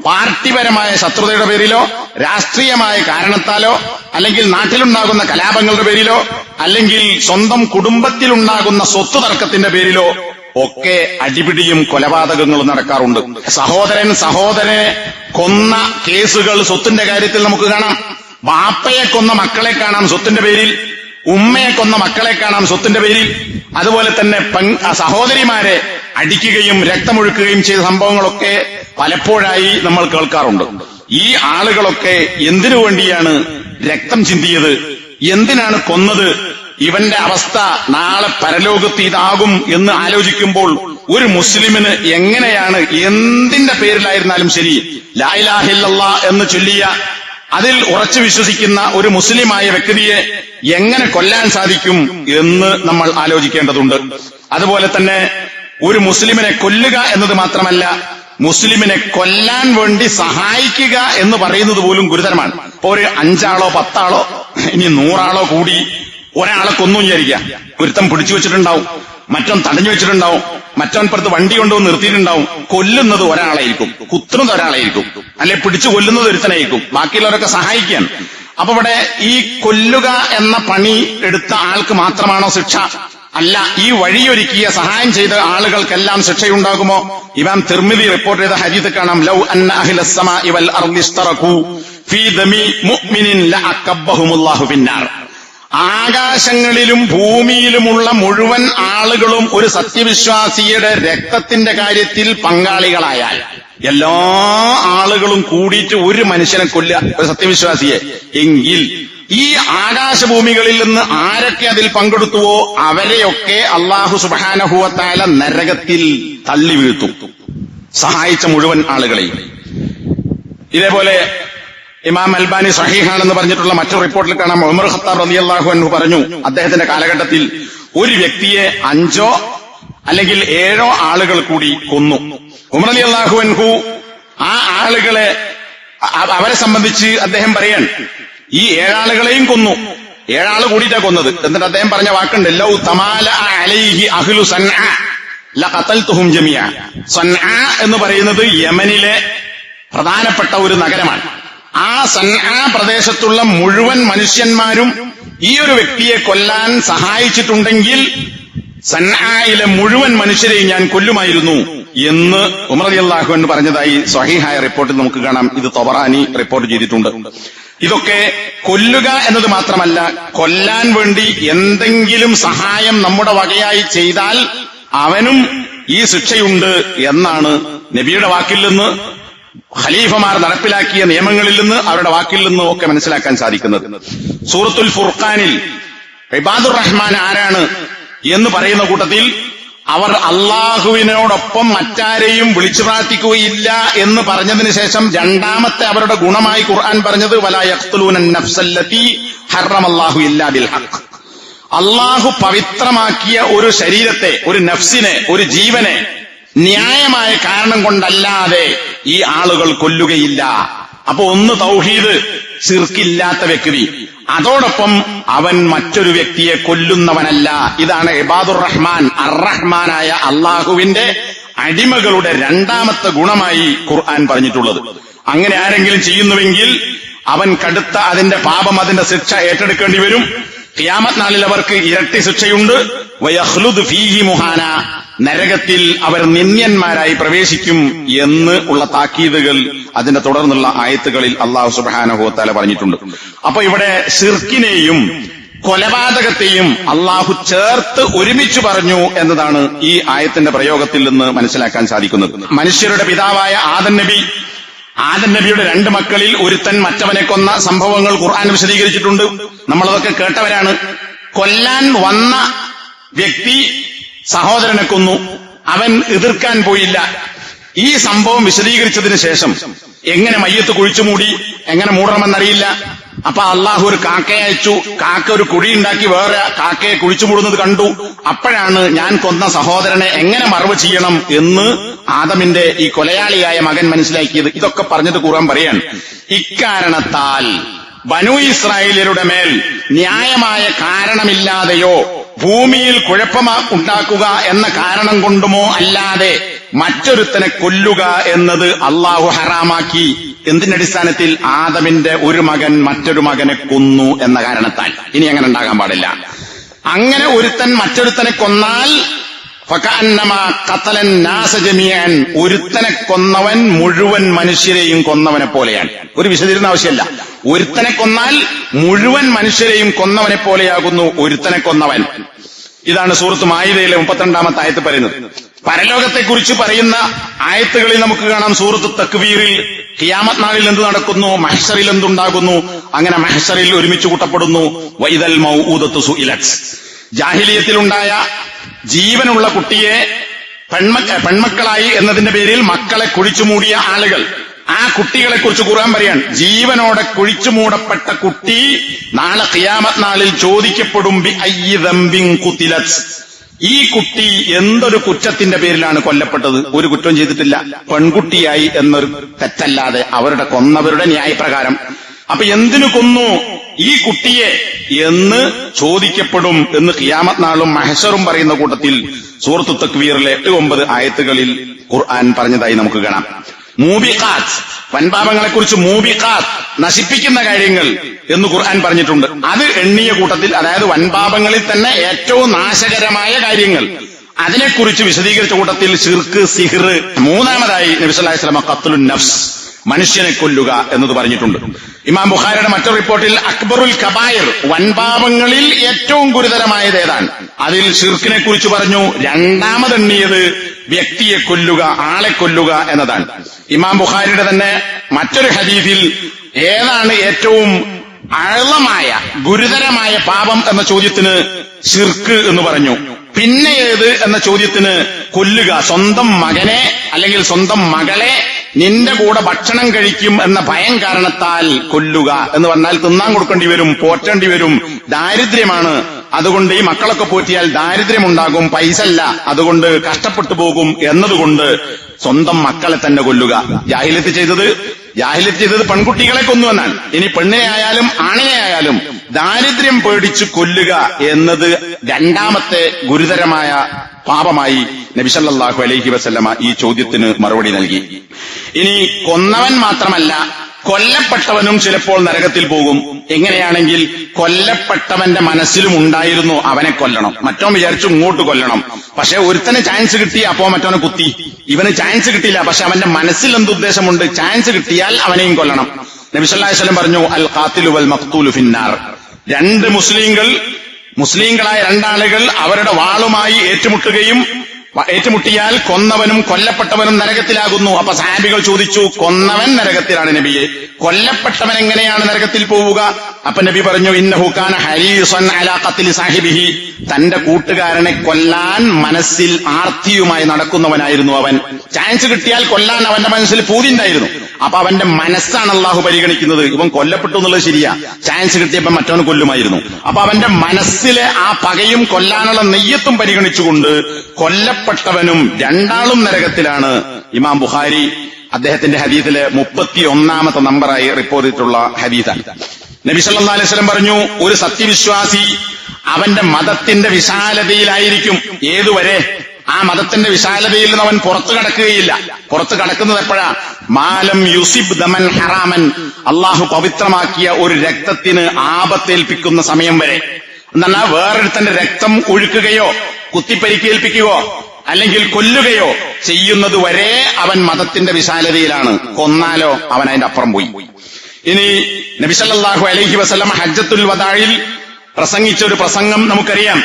പാർട്ടിപരമായ ശത്രുതയുടെ പേരിലോ, രാഷ്ട്രീയമായ കാരണത്താലോ, അല്ലെങ്കിൽ നാട്ടിലുണ്ടാകുന്ന കലാപങ്ങളുടെ പേരിലോ, അല്ലെങ്കിൽ സ്വന്തം കുടുംബത്തിലുണ്ടാകുന്ന സ്വത്ത് തർക്കത്തിന്റെ പേരിലോ ഒക്കെ അടിപിടിയും കൊലപാതകങ്ങളും നടക്കാറുണ്ട്. സഹോദരൻ സഹോദരനെ കൊന്ന കേസുകൾ സ്വത്തിന്റെ കാര്യത്തിൽ നമുക്ക് കാണാം. ബാപ്പയെ കൊന്ന മക്കളെ കാണാം സ്വത്തിന്റെ പേരിൽ, ഉമ്മയെ കൊന്ന മക്കളെ കാണാം സ്വത്തിന്റെ പേരിൽ. അതുപോലെ തന്നെ സഹോദരിമാരെ അടിക്കുകയും രക്തമൊഴുക്കുകയും ചെയ്ത സംഭവങ്ങളൊക്കെ പലപ്പോഴായി നമ്മൾ കേൾക്കാറുണ്ട്. ഈ ആളുകളൊക്കെ എന്തിനു വേണ്ടിയാണ് രക്തം ചിന്തിയത്? എന്തിനാണ് കൊന്നത്? ഇവന്റെ അവസ്ഥ നാളെ പരലോകത്ത് ഇതാകും എന്ന് ആലോചിക്കുമ്പോൾ ഒരു മുസ്ലിമിന് എങ്ങനെയാണ്, എന്തിന്റെ പേരിലായിരുന്നാലും ശരി, ലാ ഇലാഹ ഇല്ലല്ലാഹ് എന്ന് ചൊല്ലിയ, അതിൽ ഉറച്ചു വിശ്വസിക്കുന്ന ഒരു മുസ്ലിമായ വ്യക്തിയെ എങ്ങനെ കൊല്ലാൻ സാധിക്കും എന്ന് നമ്മൾ ആലോചിക്കേണ്ടതുണ്ട്. അതുപോലെ തന്നെ ഒരു മുസ്ലിമിനെ കൊല്ലുക എന്നത് മാത്രമല്ല, മുസ്ലിമിനെ കൊല്ലാൻ വേണ്ടി സഹായിക്കുക എന്ന് പറയുന്നത് പോലും ഗുരുതരമാണ്. ഇപ്പൊ ഒരു 5 ആളോ 10 ആളോ ഇനി 100 ആളോ കൂടി ഒരാളെ കൊന്നു വിചാരിക്കാം. ഒരുത്തം പിടിച്ചു വെച്ചിട്ടുണ്ടാവും, മറ്റോൻ തടഞ്ഞു വെച്ചിട്ടുണ്ടാവും, മറ്റോൻ പുറത്ത് വണ്ടി കൊണ്ടുവന്ന് നിർത്തിയിട്ടുണ്ടാവും. കൊല്ലുന്നത് ഒരാളായിരിക്കും, കുത്തുന്നത് ഒരാളായിരിക്കും, അല്ലെ പിടിച്ചു കൊല്ലുന്നത് ഒരുത്തനായിരിക്കും, ബാക്കിയുള്ളവരൊക്കെ സഹായിക്കാൻ. അപ്പൊ ഇവിടെ ഈ കൊല്ലുക എന്ന പണി എടുത്ത ആൾക്ക് മാത്രമാണോ ശിക്ഷ? അല്ല, ഈ വഴിയൊരുക്കിയ സഹായം ചെയ്ത ആളുകൾക്കെല്ലാം ശിക്ഷയുണ്ടാകുമോ? ഇമാം തിർമിദി റിപ്പോർട്ട് ചെയ്ത ഹദീസ് കാണാം, ലൗ അന്ന അഹ്ലസ് സമാഇ വൽ അർളി ഇസ്തറഖു ഫീ ദമി മുഅ്മിനിൻ ലഅക്കബ്ബഹുമുല്ലാഹു ഫിന്നാർ. ആകാശങ്ങളിലും ഭൂമിയിലുമുള്ള മുഴുവൻ ആളുകളും ഒരു സത്യവിശ്വാസിയുടെ രക്തത്തിന്റെ കാര്യത്തിൽ പങ്കാളികളായാൽ, എല്ലാ ആളുകളും കൂടിയിട്ട് ഒരു മനുഷ്യനെ കൊല്ലുക, ഒരു സത്യവിശ്വാസിയെ, എങ്കിൽ ഈ ആകാശഭൂമികളിൽ നിന്ന് ആരൊക്കെ അതിൽ പങ്കെടുത്തുവോ അവരെയൊക്കെ അല്ലാഹു സുബ്ഹാനഹു വ തആല നരകത്തിൽ തള്ളി വീഴ്ത്തും, സഹായിച്ച മുഴുവൻ ആളുകളെയും. ഇതേപോലെ ഇമാം അൽബാനി സഹീഹാണെന്ന് പറഞ്ഞിട്ടുള്ള മറ്റൊരു റിപ്പോർട്ടിൽ കാണാം, ഉമർ ഖത്താബ് റളിയല്ലാഹു അൻഹു പറഞ്ഞു, അദ്ദേഹത്തിന്റെ കാലഘട്ടത്തിൽ ഒരു വ്യക്തിയെ 5 അല്ലെങ്കിൽ 7 ആളുകൾ കൂടി കൊന്നു. ഉമർ റളിയല്ലാഹു അൻഹു ആ ആളുകളെ അവരെ സംബന്ധിച്ച് അദ്ദേഹം പറയാൻ ഈ 7 ആളുകളെയും കൊന്നു. 7 ആള് കൂടിയിട്ടാ കൊന്നത്. എന്നിട്ട് അദ്ദേഹം പറഞ്ഞ വാക്കുണ്ട്, ലൗ തമാല അലൈഹി അഹ്ലു സൻആ ലഖതൽതുഹും ജമിഅ. സൻആ എന്ന് പറയുന്നത് യമനിലെ പ്രധാനപ്പെട്ട ഒരു നഗരമാണ്. ആ സൻആ പ്രദേശത്തുള്ള മുഴുവൻ മനുഷ്യന്മാരും ഈ ഒരു വ്യക്തിയെ കൊല്ലാൻ സഹായിച്ചിട്ടുണ്ടെങ്കിൽ സൻആയിലെ മുഴുവൻ മനുഷ്യരെയും ഞാൻ കൊല്ലുമായിരുന്നു എന്ന് ഉമർ റളിയല്ലാഹു അൻഹു പറഞ്ഞതായി സ്വഹീഹായ റിപ്പോർട്ടിൽ നമുക്ക് കാണാം. ഇത് തൊബറാനി റിപ്പോർട്ട് ചെയ്തിട്ടുണ്ട്. ഇതൊക്കെ കൊല്ലുക എന്നത് മാത്രമല്ല, കൊല്ലാൻ വേണ്ടി എന്തെങ്കിലും സഹായം നമ്മുടെ വകയായി ചെയ്താൽ അവനും ഈ ശിക്ഷയുണ്ട് എന്നാണ് നബിയുടെ വാക്കിൽ നിന്ന്, ഖലീഫമാർ നടപ്പിലാക്കിയ നിയമങ്ങളിൽ നിന്ന്, അവരുടെ വാക്കിൽ നിന്നും ഒക്കെ മനസ്സിലാക്കാൻ സാധിക്കുന്നത്. സൂറത്തുൽ ഫുർഖാനിൽ ഇബാദുർ റഹ്മാൻ ആരാണ് എന്ന് പറയുന്ന കൂട്ടത്തിൽ അവർ അള്ളാഹുവിനോടൊപ്പം മറ്റാരെയും വിളിച്ചു പ്രാർത്ഥിക്കുകയില്ല എന്ന് പറഞ്ഞതിന് ശേഷം രണ്ടാമത്തെ അവരുടെ ഗുണമായി ഖുർആൻ പറഞ്ഞത് വലാ യഖ്തുലൂന നഫ്സല്ലതി ഹറമല്ലാഹു ഇല്ലാ ബിൽ ഹഖ്. അള്ളാഹു പവിത്രമാക്കിയ ഒരു ശരീരത്തെ, ഒരു നഫ്സിനെ, ഒരു ജീവനെ ന്യായമായ കാരണം കൊണ്ടല്ലാതെ ഈ ആളുകൾ കൊല്ലുകയില്ല. അപ്പൊ ഒന്ന് തൗഹീദ്, ശിർക്കില്ലാത്ത വ്യക്തി, അതോടൊപ്പം അവൻ മറ്റൊരു വ്യക്തിയെ കൊല്ലുന്നവനല്ല. ഇതാണ് ഇബാദുർ റഹ്മാൻ, അർറഹ്മാനായ അള്ളാഹുവിന്റെ അടിമകളുടെ രണ്ടാമത്തെ ഗുണമായി ഖുർആൻ പറഞ്ഞിട്ടുള്ളത്. അങ്ങനെ ആരെങ്കിലും ചെയ്യുന്നുവെങ്കിൽ അവൻ കടുത്ത അതിന്റെ പാപം, അതിന്റെ ശിക്ഷ ഏറ്റെടുക്കേണ്ടി വരും. ഖിയാമത്ത് നാളിൽ അവർക്ക് ഇരട്ടി ശിക്ഷയുണ്ട്. വയഖ്ലുദ് ഫീഹി മുഹാന, നരകത്തിൽ അവർ നിന്ദ്യന്മാരായി പ്രവേശിക്കും എന്ന് ഉള്ള താക്കീതുകൾ അതിന്റെ തുടർന്നുള്ള ആയത്തുകളിൽ അല്ലാഹു സുബ്ഹാനഹു വ തആല പറഞ്ഞിട്ടുണ്ട്. അപ്പൊ ഇവിടെ ശിർക്കിനെയും കൊലപാതകത്തെയും അല്ലാഹു ചേർത്ത് ഒരുമിച്ച് പറഞ്ഞു എന്നതാണ് ഈ ആയത്തിന്റെ പ്രയോഗത്തിൽ നിന്ന് മനസ്സിലാക്കാൻ സാധിക്കുന്നത്. മനുഷ്യരുടെ പിതാവായ ആദം നബിയുടെ 2 മക്കളിൽ ഒരുത്തൻ മറ്റവനെ കൊന്ന സംഭവങ്ങൾ ഖുർആൻ വിശദീകരിച്ചിട്ടുണ്ട്. നമ്മളതൊക്കെ കേട്ടവരാണ്. കൊല്ലാൻ വന്ന വ്യക്തി സഹോദരനെ കൊന്നു, അവൻ എതിർക്കാൻ പോയില്ല. ഈ സംഭവം വിശദീകരിച്ചതിന് ശേഷം എങ്ങനെ മയ്യത്ത് കുഴിച്ചുമൂടി, എങ്ങനെ മൂടണമെന്നറിയില്ല. അപ്പൊ അള്ളാഹു ഒരു കാക്കയെ അയച്ചു. കാക്ക ഒരു കുഴിയുണ്ടാക്കി വേറെ കാക്കയെ കുഴിച്ചു മൂടുന്നത് കണ്ടു. അപ്പോഴാണ് ഞാൻ കൊന്ന സഹോദരനെ എങ്ങനെ മറവ് ചെയ്യണം എന്ന് ആദമിന്റെ ഈ കൊലയാളിയായ മകൻ മനസ്സിലാക്കിയത്. ഇതൊക്കെ പറഞ്ഞിട്ട് ഖുർആൻ പറയാണ്, ഇക്കാരണത്താൽ ബനൂ ഇസ്രായേലിയരുടെ മേൽ ന്യായമായ കാരണമില്ലാതെയോ ഭൂമിയിൽ കുഴപ്പമുണ്ടാക്കുക എന്ന കാരണം കൊണ്ടുമോ അല്ലാതെ മറ്റൊരുത്തനെ കൊല്ലുക എന്നത് അള്ളാഹു ഹറാമാക്കി. എന്തിന്റെ അടിസ്ഥാനത്തിൽ? ആദമിന്റെ ഒരു മകൻ മറ്റൊരു മകനെ കൊന്നു എന്ന കാരണത്താൽ. ഇനി അങ്ങനെ ഉണ്ടാകാൻ പാടില്ല. അങ്ങനെ ഒരുത്തൻ മറ്റൊരുത്തനെ കൊന്നാൽ ഫകഅന്നമാ ഖതലൻ നാസ ജമീഅൻ, ഒരുത്തനെ കൊന്നവൻ മുഴുവൻ മനുഷ്യരെയും കൊന്നവനെ പോലെയാണ്. ഒരു വിശദീകരണ ആവശ്യമില്ല. ഒരുത്തനെ കൊന്നാൽ മുഴുവൻ മനുഷ്യരെയും കൊന്നവനെ പോലെയാകുന്നു ഒരുത്തനെ കൊന്നവൻ. ഇതാണ് സൂറത്ത് മാഇദയിലെ 32-ാമത്തെ ആയത്ത് പറയുന്നത്. പരലോകത്തെക്കുറിച്ച് പറയുന്ന ആയത്തുകളിൽ നമുക്ക് കാണാം, സൂറത്ത് തക്വീറിൽ ഖിയാമത്ത് നാളിൽ എന്ത് നടക്കുന്നു, മഹ്ശറിൽ എന്തുണ്ടാകുന്നു. അങ്ങനെ മഹ്ശറിൽ ഒരുമിച്ച് കൂട്ടപ്പെടുന്നു. വൈദൽ മൗഊദത്തു സുഇലത്, ജാഹിലിയത്തിലുണ്ടായ ജീവനുള്ള കുട്ടിയെ പെൺമക്കളായി എന്നതിന്റെ പേരിൽ മക്കളെ കുഴിച്ചുമൂടിയ ആളുകൾ, ആ കുട്ടികളെ കുറിച്ച് ഖുർആൻ പറയാൻ, ജീവനോടെ കുഴിച്ചുമൂടപ്പെട്ട കുട്ടി നാളെ ഖിയാമത്ത് നാളിൽ ചോദിക്കപ്പെടും ബി അയ്യി ദംബിൻ ഖുതിലത്, ഈ കുട്ടി എന്തൊരു കുറ്റത്തിന്റെ പേരിലാണ് കൊല്ലപ്പെട്ടത്? ഒരു കുറ്റം ചെയ്തിട്ടില്ല, പെൺകുട്ടിയായി എന്നൊരു തെറ്റല്ലാതെ അവരുടെ കൊന്നവരുടെ ന്യായപ്രകാരം. അപ്പൊ എന്തിനു കൊന്നു ഈ കുട്ടിയെ എന്ന് ചോദിക്കപ്പെടും എന്ന് ഖിയാമത്ത് നാളും മഹ്ശറും പറയുന്ന കൂട്ടത്തിൽ സൂറത്തു തക്വീറിലെ 8-9 ആയത്തുകളിൽ ഖുർആൻ പറഞ്ഞതായി നമുക്ക് കാണാം. മൂബിഖാത്ത്, വൻപാപങ്ങളെക്കുറിച്ച് മൂബിഖാത്ത്, നശിപ്പിക്കുന്ന കാര്യങ്ങൾ എന്ന് ഖുർആൻ പറഞ്ഞിട്ടുണ്ട്. അത് എണ്ണിയ കൂട്ടത്തിൽ, അതായത് വൻപാപങ്ങളിൽ തന്നെ ഏറ്റവും നാശകരമായ കാര്യങ്ങൾ, അതിനെക്കുറിച്ച് വിശദീകരിച്ച കൂട്ടത്തിൽ ശിർക്ക്, സിഹ്ർ, മൂന്നാമതായി നബി സല്ലല്ലാഹു അലൈഹി വസല്ലം ഖത്ലുൻ നഫ്സ്, മനുഷ്യനെ കൊല്ലുക എന്നത് പറഞ്ഞിട്ടുണ്ട്. ഇമാം ബുഖാരിയുടെ മറ്റൊരു റിപ്പോർട്ടിൽ അക്ബറുൽ കബായിർ, വൻപാപങ്ങളിൽ ഏറ്റവും ഗുരുതരമായത് ഏതാണ്? അതിൽ ശിർക്കിനെ കുറിച്ച് പറഞ്ഞു. രണ്ടാമതെണ്ണിയത് വ്യക്തിയെ കൊല്ലുക, ആളെ കൊല്ലുക എന്നതാണ്. ഇമാം ബുഖാരിയുടെ തന്നെ മറ്റൊരു ഹദീസിൽ ഏതാണ് ഏറ്റവും അഴലമായ ഗുരുതരമായ പാപം എന്ന ചോദ്യത്തിന് ശിർക്ക് എന്ന് പറഞ്ഞു. പിന്നെ ഏത് എന്ന ചോദ്യത്തിന് കൊല്ലുക, സ്വന്തം മകനെ അല്ലെങ്കിൽ സ്വന്തം മകളെ നിന്റെ കൂടെ ഭക്ഷണം കഴിക്കും എന്ന ഭയം കാരണത്താൽ കൊല്ലുക എന്ന് പറഞ്ഞാൽ തിന്നാൻ കൊടുക്കേണ്ടി വരും, പോറ്റേണ്ടി വരും, ദാരിദ്ര്യമാണ്, അതുകൊണ്ട് ഈ മക്കളൊക്കെ പോറ്റിയാൽ ദാരിദ്ര്യമുണ്ടാകും, പൈസല്ല, അതുകൊണ്ട് കഷ്ടപ്പെട്ടു പോകും എന്നതുകൊണ്ട് സ്വന്തം മക്കളെ തന്നെ കൊല്ലുക. ജാഹിലിയത്ത് ചെയ്തത് പെൺകുട്ടികളെ കൊന്നുവെന്നാണ്. ഇനി പെണ്ണിനെ ആയാലും ആണിനെ ആയാലും ദാരിദ്ര്യം പേടിച്ചു കൊല്ലുക എന്നത് രണ്ടാമത്തെ ഗുരുതരമായ പാപമായി നബി സല്ലല്ലാഹു അലൈഹി വസല്ലമ ഈ ചോദ്യത്തിന് മറുപടി നൽകി. ഇനി കൊന്നവൻ മാത്രമല്ല, കൊല്ലപ്പെട്ടവനും ചിലപ്പോൾ നരകത്തിൽ പോകും. എങ്ങനെയാണെങ്കിൽ കൊല്ലപ്പെട്ടവന്റെ മനസ്സിലും ഉണ്ടായിരുന്നു അവനെ കൊല്ലണം, മറ്റവൻ വിചാരിച്ചു ഇങ്ങോട്ട് കൊല്ലണം. പക്ഷെ ഒരുത്തന് ചാൻസ് കിട്ടി, അപ്പോ മറ്റവനെ കുത്തി. ഇവന് ചാൻസ് കിട്ടിയില്ല, പക്ഷെ അവന്റെ മനസ്സിൽ എന്തുദ്ദേശമുണ്ട്? ചാൻസ് കിട്ടിയാൽ അവനെയും കൊല്ലണം. നബി സല്ലല്ലാഹു അലൈഹി വസല്ലം പറഞ്ഞു, അൽ ഖാതിലു വൽ മഖ്തൂലു ഫിന്നാർ. രണ്ട് മുസ്ലിങ്ങളായ രണ്ടാളുകൾ അവരുടെ വാളുമായി ഏറ്റുമുട്ടിയാൽ കൊന്നവനും കൊല്ലപ്പെട്ടവനും നരകത്തിലാകുന്നു. അപ്പൊ സഹാബികൾ ചോദിച്ചു, കൊന്നവൻ നരകത്തിലാണ് നബിയെ, കൊല്ലപ്പെട്ടവൻ എങ്ങനെയാണ് നരകത്തിൽ പോവുക? അപ്പൊ നബി പറഞ്ഞു, ഇന്നഹു കാന ഹരീസൻ അലാ ഖത്ലി സാഹിബിഹി. തന്റെ കൂട്ടുകാരനെ കൊല്ലാൻ മനസ്സിൽ ആർത്തിയുമായി നടക്കുന്നവനായിരുന്നു അവൻ. ചാൻസ് കിട്ടിയാൽ കൊല്ലാൻ അവന്റെ മനസ്സിൽ പൂതിണ്ടായിരുന്നു. അപ്പൊ അവന്റെ മനസ്സാണ് അള്ളാഹു പരിഗണിക്കുന്നത്. ഇവൻ കൊല്ലപ്പെട്ടു എന്നുള്ളത് ശരിയാ, ചാൻസ് കിട്ടിയപ്പോ മറ്റവന് കൊല്ലുമായിരുന്നു. അപ്പൊ അവന്റെ മനസ്സിലെ ആ പകയും കൊല്ലാനുള്ള നെയ്യത്തും പരിഗണിച്ചുകൊണ്ട് കൊല്ലപ്പെട്ടവനും രണ്ടാളും നരകത്തിലാണ്. ഇമാം ബുഖാരി അദ്ദേഹത്തിന്റെ ഹദീസിലെ 31ാമത്തെ നമ്പറായി റിപ്പോർട്ട് ചെയ്തിട്ടുള്ള ഹദീസാണ്. നബി സല്ലല്ലാഹു അലൈഹി വസല്ലം പറഞ്ഞു, ഒരു സത്യവിശ്വാസി അവന്റെ മതത്തിന്റെ വിശാലതയിലായിരിക്കും. ഏതുവരെ? ആ മതത്തിന്റെ വിശാലതയിൽ നിന്ന് അവൻ പുറത്തു കടക്കുകയില്ല. പുറത്തു കടക്കുന്നത് എപ്പോഴാ? മാലം യുസിബ് ദമൻ ഹറാമൻ. അള്ളാഹു പവിത്രമാക്കിയ ഒരു രക്തത്തിന് ആപത്തേൽപ്പിക്കുന്ന സമയം വരെ. എന്നാൽ വേറൊരുത്തന്റെ രക്തം ഒഴുക്കുകയോ കുത്തിപ്പരിക്കേൽപ്പിക്കുകയോ അല്ലെങ്കിൽ കൊല്ലുകയോ ചെയ്യുന്നത് വരെ അവൻ മതത്തിന്റെ വിശാലതയിലാണ്. കൊന്നാലോ അവൻ അതിന്റെ അപ്പുറം പോയി. ഇനി നബി സല്ലല്ലാഹു അലൈഹി വസല്ലം ഹജ്ജത്തുൽ വദാഇൽ പ്രസംഗിച്ച ഒരു പ്രസംഗം നമുക്കറിയാം.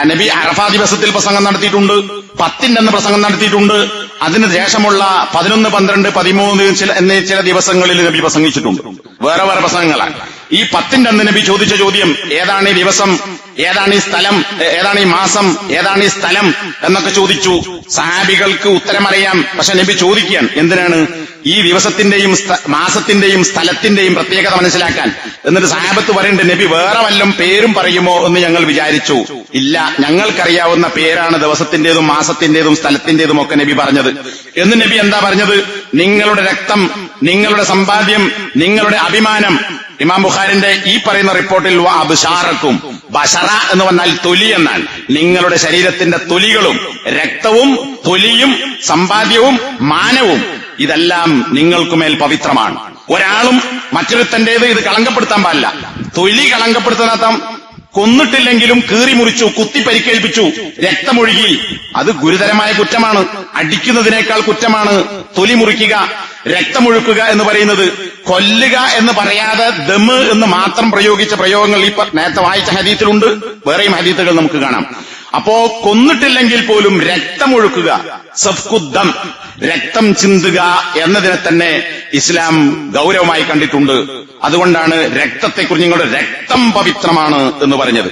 നബി അറഫാ ദിവസത്തിൽ പ്രസംഗം നടത്തിയിട്ടുണ്ട്, 10 അന്ന് പ്രസംഗം നടത്തിയിട്ടുണ്ട്. അതിന് ശേഷമുള്ള 11, 12, 13 എന്നീ ചില ദിവസങ്ങളിൽ നബി പ്രസംഗിച്ചിട്ടുണ്ട്. വേറെ പ്രസംഗങ്ങളാണ്. ഈ 10 അന്ന് നബി ചോദിച്ച ചോദ്യം, ഏതാണ് ഈ ദിവസം, ഏതാണ് ഈ സ്ഥലം, ഏതാണ് ഈ മാസം, ഏതാണ് ഈ സ്ഥലം എന്നൊക്കെ ചോദിച്ചു. സഹാബികൾക്ക് ഉത്തരമറിയാം, പക്ഷെ നബി ചോദിക്കാൻ എന്തിനാണ്? ഈ ദിവസത്തിന്റെയും മാസത്തിന്റെയും സ്ഥലത്തിന്റെയും പ്രത്യേകത മനസ്സിലാക്കാൻ. എന്നിട്ട് സഹാബത്ത് പറയുന്നുണ്ട്, നബി വേറെ വല്ലതും പേരും പറയുമോ എന്ന് ഞങ്ങൾ വിചാരിച്ചു. ഇല്ല, ഞങ്ങൾക്കറിയാവുന്ന പേരാണ് ദിവസത്തിന്റേതും മാസത്തിന്റേതും സ്ഥലത്തിന്റേതും ഒക്കെ നബി പറഞ്ഞത്. എന്ന് നബി എന്താ പറഞ്ഞത്? നിങ്ങളുടെ രക്തം, നിങ്ങളുടെ സമ്പാദ്യം, നിങ്ങളുടെ അഭിമാനം. ഇമാം ബുഖാരിന്റെ ഈ പറയുന്ന റിപ്പോർട്ടിൽ അബ്ശാറക്കും, ബശറ എന്ന് പറഞ്ഞാൽ തൊലി എന്നാണ്. നിങ്ങളുടെ ശരീരത്തിന്റെ തൊലികളും രക്തവും തൊലിയും സമ്പാദ്യവും മാനവും ഇതെല്ലാം നിങ്ങൾക്കുമേൽ പവിത്രമാണ്. ഒരാളും മറ്റൊരുത്തന്റേത് ഇത് കളങ്കപ്പെടുത്താൻ പാടില്ല. തൊലി കളങ്കപ്പെടുത്താൻ കൊന്നിട്ടില്ലെങ്കിലും കീറി മുറിച്ചു, കുത്തി പരിക്കേൽപ്പിച്ചു, രക്തമൊഴുകി, അത് ഗുരുതരമായ കുറ്റമാണ്. അടിക്കുന്നതിനേക്കാൾ കുറ്റമാണ് തൊലി മുറിക്കുക, രക്തമൊഴുക്കുക എന്ന് പറയുന്നത്. കൊല്ലുക എന്ന് പറയാതെ ദമ് എന്ന് മാത്രം പ്രയോഗിച്ച പ്രയോഗങ്ങൾ ഈ നേരത്തെ വായിച്ച ഹദീസിലുണ്ട്, വേറെയും ഹദീസുകൾ നമുക്ക് കാണാം. അപ്പോ കൊന്നിട്ടില്ലെങ്കിൽ പോലും രക്തമൊഴുക്കുക, സഫ്കുദ്ദം, രക്തം ചിന്തുക എന്നതിനെ തന്നെ ഇസ്ലാം ഗൗരവമായി കണ്ടിട്ടുണ്ട്. അതുകൊണ്ടാണ് രക്തത്തെക്കുറിച്ച് നിങ്ങളുടെ രക്തം പവിത്രമാണ് എന്ന് പറഞ്ഞത്.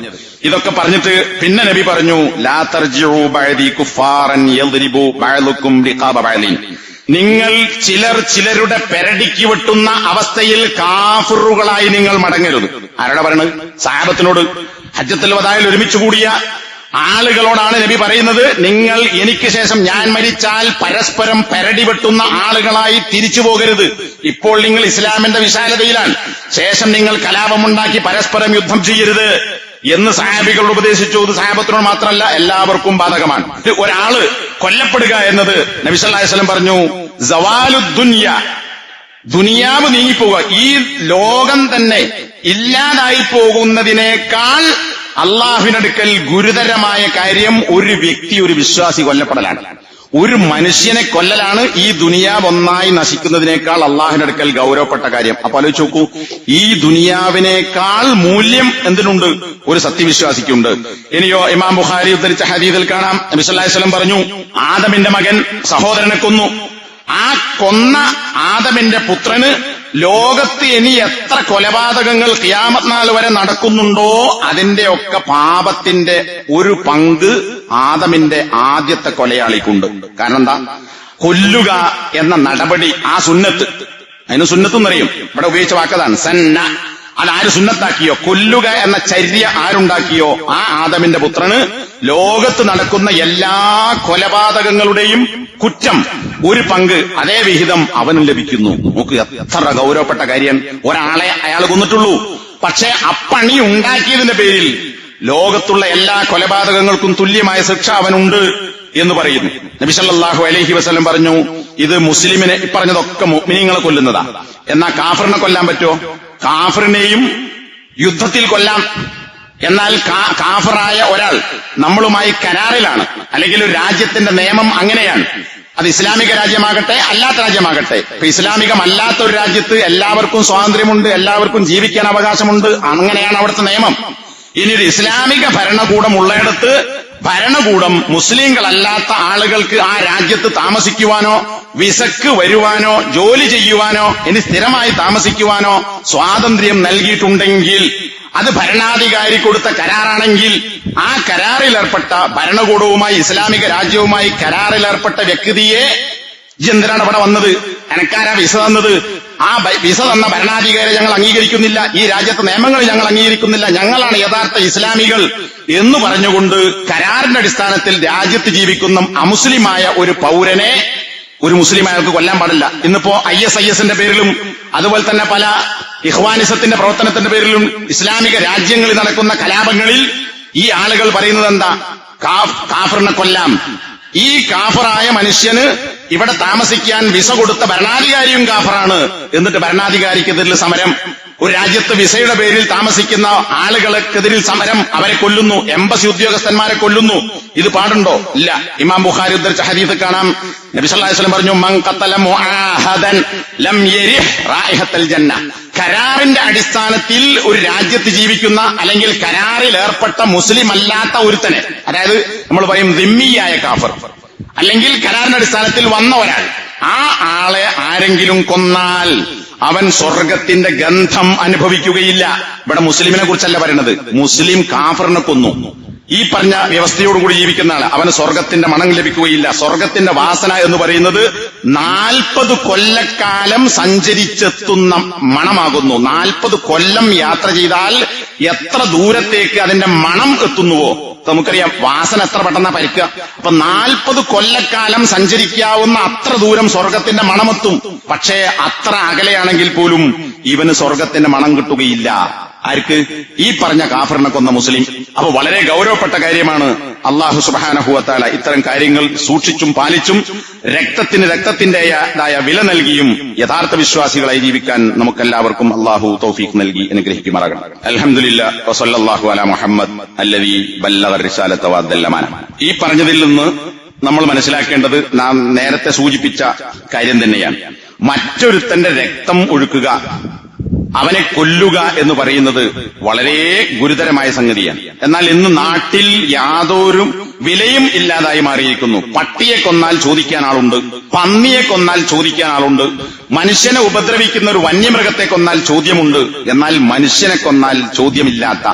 ഇതൊക്കെ പറഞ്ഞിട്ട് പിന്നെ നബി പറഞ്ഞു, ലാ തർജിഉ ബഅദി കുഫാറൻ യദ്രിബു ബഅലുക്കും റിഖാബ ബഅലിൻ. നിങ്ങൾ ചിലരുടെ പെരടിക്ക് വെട്ടുന്ന അവസ്ഥയിൽ കാഫിറുകളായി നിങ്ങൾ മടങ്ങരുത്. ആരോടാ പറയണത്? സഹാബത്തിനോട്. ഹജ്ജത്തുൽ വദാഇൽ ഒരുമിച്ച് കൂടിയ ആളുകളോടാണ് നബി പറയുന്നത്, നിങ്ങൾ എനിക്ക് ശേഷം ഞാൻ മരിച്ചാൽ പരസ്പരം പെരടി വെട്ടുന്ന ആളുകളായി തിരിച്ചു പോകരുത്. ഇപ്പോൾ നിങ്ങൾ ഇസ്ലാമിന്റെ വിശാലതയിലാണ്, ശേഷം നിങ്ങൾ കലാപമുണ്ടാക്കി പരസ്പരം യുദ്ധം ചെയ്യരുത് എന്ന് സഹാബികളോട് ഉപദേശിച്ചു. ഇത് സഹാബത്തിനോട് മാത്രമല്ല, എല്ലാവർക്കും ബാധകമാണ്. ഒരാള് കൊല്ലപ്പെടുക എന്നത് നബി സല്ലല്ലാഹു അലൈഹി വസല്ലം പറഞ്ഞു, സവാലുദ്ദുനിയ, ദുനിയാവ് നീങ്ങിപ്പോവുക, ഈ ലോകം തന്നെ ഇല്ലാതായി പോകുന്നതിനേക്കാൾ അള്ളാഹുവിനടുക്കൽ ഗുരുതരമായ കാര്യം ഒരു വ്യക്തി, ഒരു വിശ്വാസി കൊല്ലപ്പെടലാണ്. ഒരു മനുഷ്യനെ കൊല്ലലാണ് ഈ ദുനിയാവ് ഒന്നായി നശിക്കുന്നതിനേക്കാൾ അള്ളാഹുവിനടുക്കൽ ഗൗരവപ്പെട്ട കാര്യം. അപ്പൊ ആലോചിച്ച് നോക്കൂ, ഈ ദുനിയാവിനേക്കാൾ മൂല്യം എന്തിനുണ്ട്? ഒരു സത്യവിശ്വാസിക്കുണ്ട്. ഇനിയോ ഇമാം ബുഖാരി ഉദ്ധരിച്ച ഹദീസിൽ കാണാം, നബി സല്ലല്ലാഹു അലൈഹി വസല്ലം പറഞ്ഞു, ആദമിന്റെ മകൻ സഹോദരനെ കൊന്നു. ആ കൊന്ന ആദമിന്റെ പുത്രന് ലോകത്ത് ഇനി എത്ര കൊലപാതകങ്ങൾ ഖിയാമത്ത് നാൾ വരെ നടക്കുന്നുണ്ടോ അതിന്റെയൊക്കെ പാപത്തിന്റെ ഒരു പങ്ക് ആദമിന്റെ ആദ്യത്തെ കൊലയാളിക്കുണ്ട്. കാരണം എന്താ? കൊല്ലുക എന്ന നടപടി, ആ സുന്നത്ത്, അതിന് സുന്നത്തെന്ന് പറയും, ഇവിടെ ഉപയോഗിച്ച വാക്കതാണ് സന്ന. അതാര് സുന്നത്താക്കിയോ, കൊല്ലുക എന്ന ചര്യ ആരുണ്ടാക്കിയോ ആ ആദമിന്റെ പുത്രന് ലോകത്ത് നടക്കുന്ന എല്ലാ കൊലപാതകങ്ങളുടെയും കുറ്റം ഒരു പങ്ക് അതേ വിഹിതം അവനും ലഭിക്കുന്നു. നോക്ക് എത്ര ഗൗരവപ്പെട്ട കാര്യം. ഒരാളെ അയാൾ കൊന്നിട്ടുള്ളൂ, പക്ഷെ അപ്പണി ഉണ്ടാക്കിയതിന്റെ പേരിൽ ലോകത്തുള്ള എല്ലാ കൊലപാതകങ്ങൾക്കും തുല്യമായ ശിക്ഷ അവനുണ്ട് എന്ന് പറയുന്നു. നബി സല്ലല്ലാഹു അലൈഹി വസല്ലം പറഞ്ഞു, ഇത് മുസ്ലിമിനെ പറഞ്ഞതൊക്കെ മുഅ്മിനീങ്ങളെ കൊല്ലുന്നതാ. എന്നാ കാഫിറിനെ കൊല്ലാൻ പറ്റുമോ? കാഫിറിനെയും യുദ്ധത്തിൽ കൊല്ലാം. എന്നാൽ കാഫിറായ ഒരാൾ നമ്മളുമായി കരാറിലാണ്, അല്ലെങ്കിൽ ഒരു രാജ്യത്തിന്റെ നിയമം അങ്ങനെയാണ്, അത് ഇസ്ലാമിക രാജ്യമാകട്ടെ അല്ലാത്ത രാജ്യമാകട്ടെ. ഇപ്പൊ ഇസ്ലാമികമല്ലാത്ത ഒരു രാജ്യത്ത് എല്ലാവർക്കും സ്വാതന്ത്ര്യമുണ്ട്, എല്ലാവർക്കും ജീവിക്കാൻ അവകാശമുണ്ട്, അങ്ങനെയാണ് അവിടുത്തെ നിയമം. ഇനി ഒരു ഇസ്ലാമിക ഭരണകൂടം ഉള്ളയിടത്ത് ഭരണകൂടം മുസ്ലിങ്ങളല്ലാത്ത ആളുകൾക്ക് ആ രാജ്യത്ത് താമസിക്കുവാനോ വിസക്ക് വരുവാനോ ജോലി ചെയ്യുവാനോ ഇനി സ്ഥിരമായി താമസിക്കുവാനോ സ്വാതന്ത്ര്യം നൽകിയിട്ടുണ്ടെങ്കിൽ അത് ഭരണാധികാരി കൊടുത്ത കരാറാണെങ്കിൽ ആ കരാറിലേർപ്പെട്ട ഭരണകൂടവുമായി ഇസ്ലാമിക രാജ്യവുമായി കരാറിലേർപ്പെട്ട വ്യക്തിയെ എന്തിനാണ് അവിടെ വന്നത്, എനക്കാരാ വിസ തന്നത്, ആ വിസ തന്ന ഭരണാധികാരി ഞങ്ങൾ അംഗീകരിക്കുന്നില്ല, ഈ രാജ്യത്തെ നിയമങ്ങൾ ഞങ്ങൾ അംഗീകരിക്കുന്നില്ല, ഞങ്ങളാണ് യഥാർത്ഥ ഇസ്ലാമികൾ എന്ന് പറഞ്ഞുകൊണ്ട് കരാറിന്റെ അടിസ്ഥാനത്തിൽ രാജ്യത്ത് ജീവിക്കുന്ന അമുസ്ലിമായ ഒരു പൗരനെ ഒരു മുസ്ലിം അയാൾക്ക് കൊല്ലാൻ പാടില്ല. ഇന്നിപ്പോ ISISന്റെ പേരിലും അതുപോലെ തന്നെ പല ഇഖ്വാനിസത്തിന്റെ പ്രവർത്തനത്തിന്റെ പേരിലും ഇസ്ലാമിക രാജ്യങ്ങളിൽ നടക്കുന്ന കലാപങ്ങളിൽ ഈ ആളുകൾ പറയുന്നത് എന്താ? കാഫിറിനെ കൊല്ലാം. ഈ കാഫിറായ മനുഷ്യന് ഇവിടെ താമസിക്കാൻ വിസ കൊടുത്ത ഭരണാധികാരിയും കാഫറാണ്. എന്നിട്ട് ഭരണാധികാരിക്കെതിരിൽ സമരം. ഒരു രാജ്യത്ത് വിസയുടെ പേരിൽ താമസിക്കുന്ന ആളുകൾക്കെതിരിൽ സമരം, അവരെ കൊല്ലുന്നു, എംബസി ഉദ്യോഗസ്ഥന്മാരെ കൊല്ലുന്നു. ഇത് പാടുണ്ടോ? ഇല്ല. ഇമാം ബുഖാരി ഉദ്ധരിച്ച ഹദീസ് കാണാം. നബി സല്ലല്ലാഹു അലൈഹി വസല്ലം പറഞ്ഞു, മൻ ഖതല മുആഹദൻ ലം യരിഹ് റായിഹത്തൽ ജന്ന. കരാറിന്റെ അടിസ്ഥാനത്തിൽ ഒരു രാജ്യത്ത് ജീവിക്കുന്ന അല്ലെങ്കിൽ കരാറിൽ ഏർപ്പെട്ട മുസ്ലിം അല്ലാത്ത ഒരുത്തനെ, അതായത് നമ്മൾ പറയും ദിമ്മിയായ കാഫർ, അല്ലെങ്കിൽ കരാറിന്റെ അടിസ്ഥാനത്തിൽ വന്ന ഒരാൾ, ആ ആളെ ആരെങ്കിലും കൊന്നാൽ അവൻ സ്വർഗത്തിന്റെ ഗന്ധം അനുഭവിക്കുകയില്ല. ഇവിടെ മുസ്ലിമിനെ കുറിച്ചല്ല പറയുന്നത്, മുസ്ലിം കാഫറിനെ കൊന്നു. ഈ പറഞ്ഞ വ്യവസ്ഥയോടുകൂടി ജീവിക്കുന്ന ആള് അവന് സ്വർഗത്തിന്റെ മണം ലഭിക്കുകയില്ല. സ്വർഗത്തിന്റെ വാസന എന്ന് പറയുന്നത് 40 കൊല്ലക്കാലം സഞ്ചരിച്ചെത്തുന്ന മണമാകുന്നു. 40 കൊല്ലം യാത്ര ചെയ്താൽ എത്ര ദൂരത്തേക്ക് അതിന്റെ മണം എത്തുന്നുവോ നമുക്കറിയാം. വാസന എത്ര പെട്ടെന്നാ പരിക്കുക. അപ്പൊ 40 കൊല്ലക്കാലം സഞ്ചരിക്കാവുന്ന അത്ര ദൂരം സ്വർഗത്തിന്റെ മണമെത്തും. പക്ഷേ അത്ര അകലെയാണെങ്കിൽ പോലും ഇവന് സ്വർഗത്തിന്റെ മണം കിട്ടുകയില്ല. ആർക്ക്? ഈ പറഞ്ഞ കാഫിറിനെ കൊന്ന മുസ്ലിം. അപ്പൊ വളരെ ഗൗരവപ്പെട്ട കാര്യമാണ്. അല്ലാഹു സുബ്ഹാനഹു വ തആല ഇത്തരം കാര്യങ്ങൾ സൂക്ഷിച്ചും പാലിച്ചും രക്തത്തിന് രക്തത്തിന്റേതായ വില നൽകിയും യഥാർത്ഥ വിശ്വാസികളായി ജീവിക്കാൻ നമുക്കെല്ലാവർക്കും അല്ലാഹു തൗഫീഖ് നൽകി അനുഗ്രഹിക്കുമാറാകണം. അൽഹംദുലില്ലാഹ് വസല്ലല്ലാഹു അലാ മുഹമ്മദ് അല്ലദീ ബല്ലഗ റിസാലത വഅദ്ദൽ അമാന. ഈ പറഞ്ഞതിൽ നിന്ന് നമ്മൾ മനസ്സിലാക്കേണ്ടത് നാം നേരത്തെ സൂചിപ്പിച്ച കാര്യം തന്നെയാണ്. മറ്റൊരുത്തന്റെ രക്തം ഒഴുക്കുക, അവനെ കൊല്ലുക എന്ന് പറയുന്നത് വളരെ ഗുരുതരമായ സംഗതിയാണ്. എന്നാൽ ഇന്ന് നാട്ടിൽ യാതൊരു വിലയും ഇല്ലാതായി മാറിയിരിക്കുന്നു. പട്ടിയെ കൊന്നാൽ ചോദിക്കാൻ ആളുണ്ട്, പന്നിയെ കൊന്നാൽ ചോദിക്കാൻ ആളുണ്ട്, മനുഷ്യനെ ഉപദ്രവിക്കുന്ന ഒരു വന്യമൃഗത്തെ കൊന്നാൽ ചോദ്യമുണ്ട്. എന്നാൽ മനുഷ്യനെ കൊന്നാൽ ചോദ്യമില്ലാത്ത,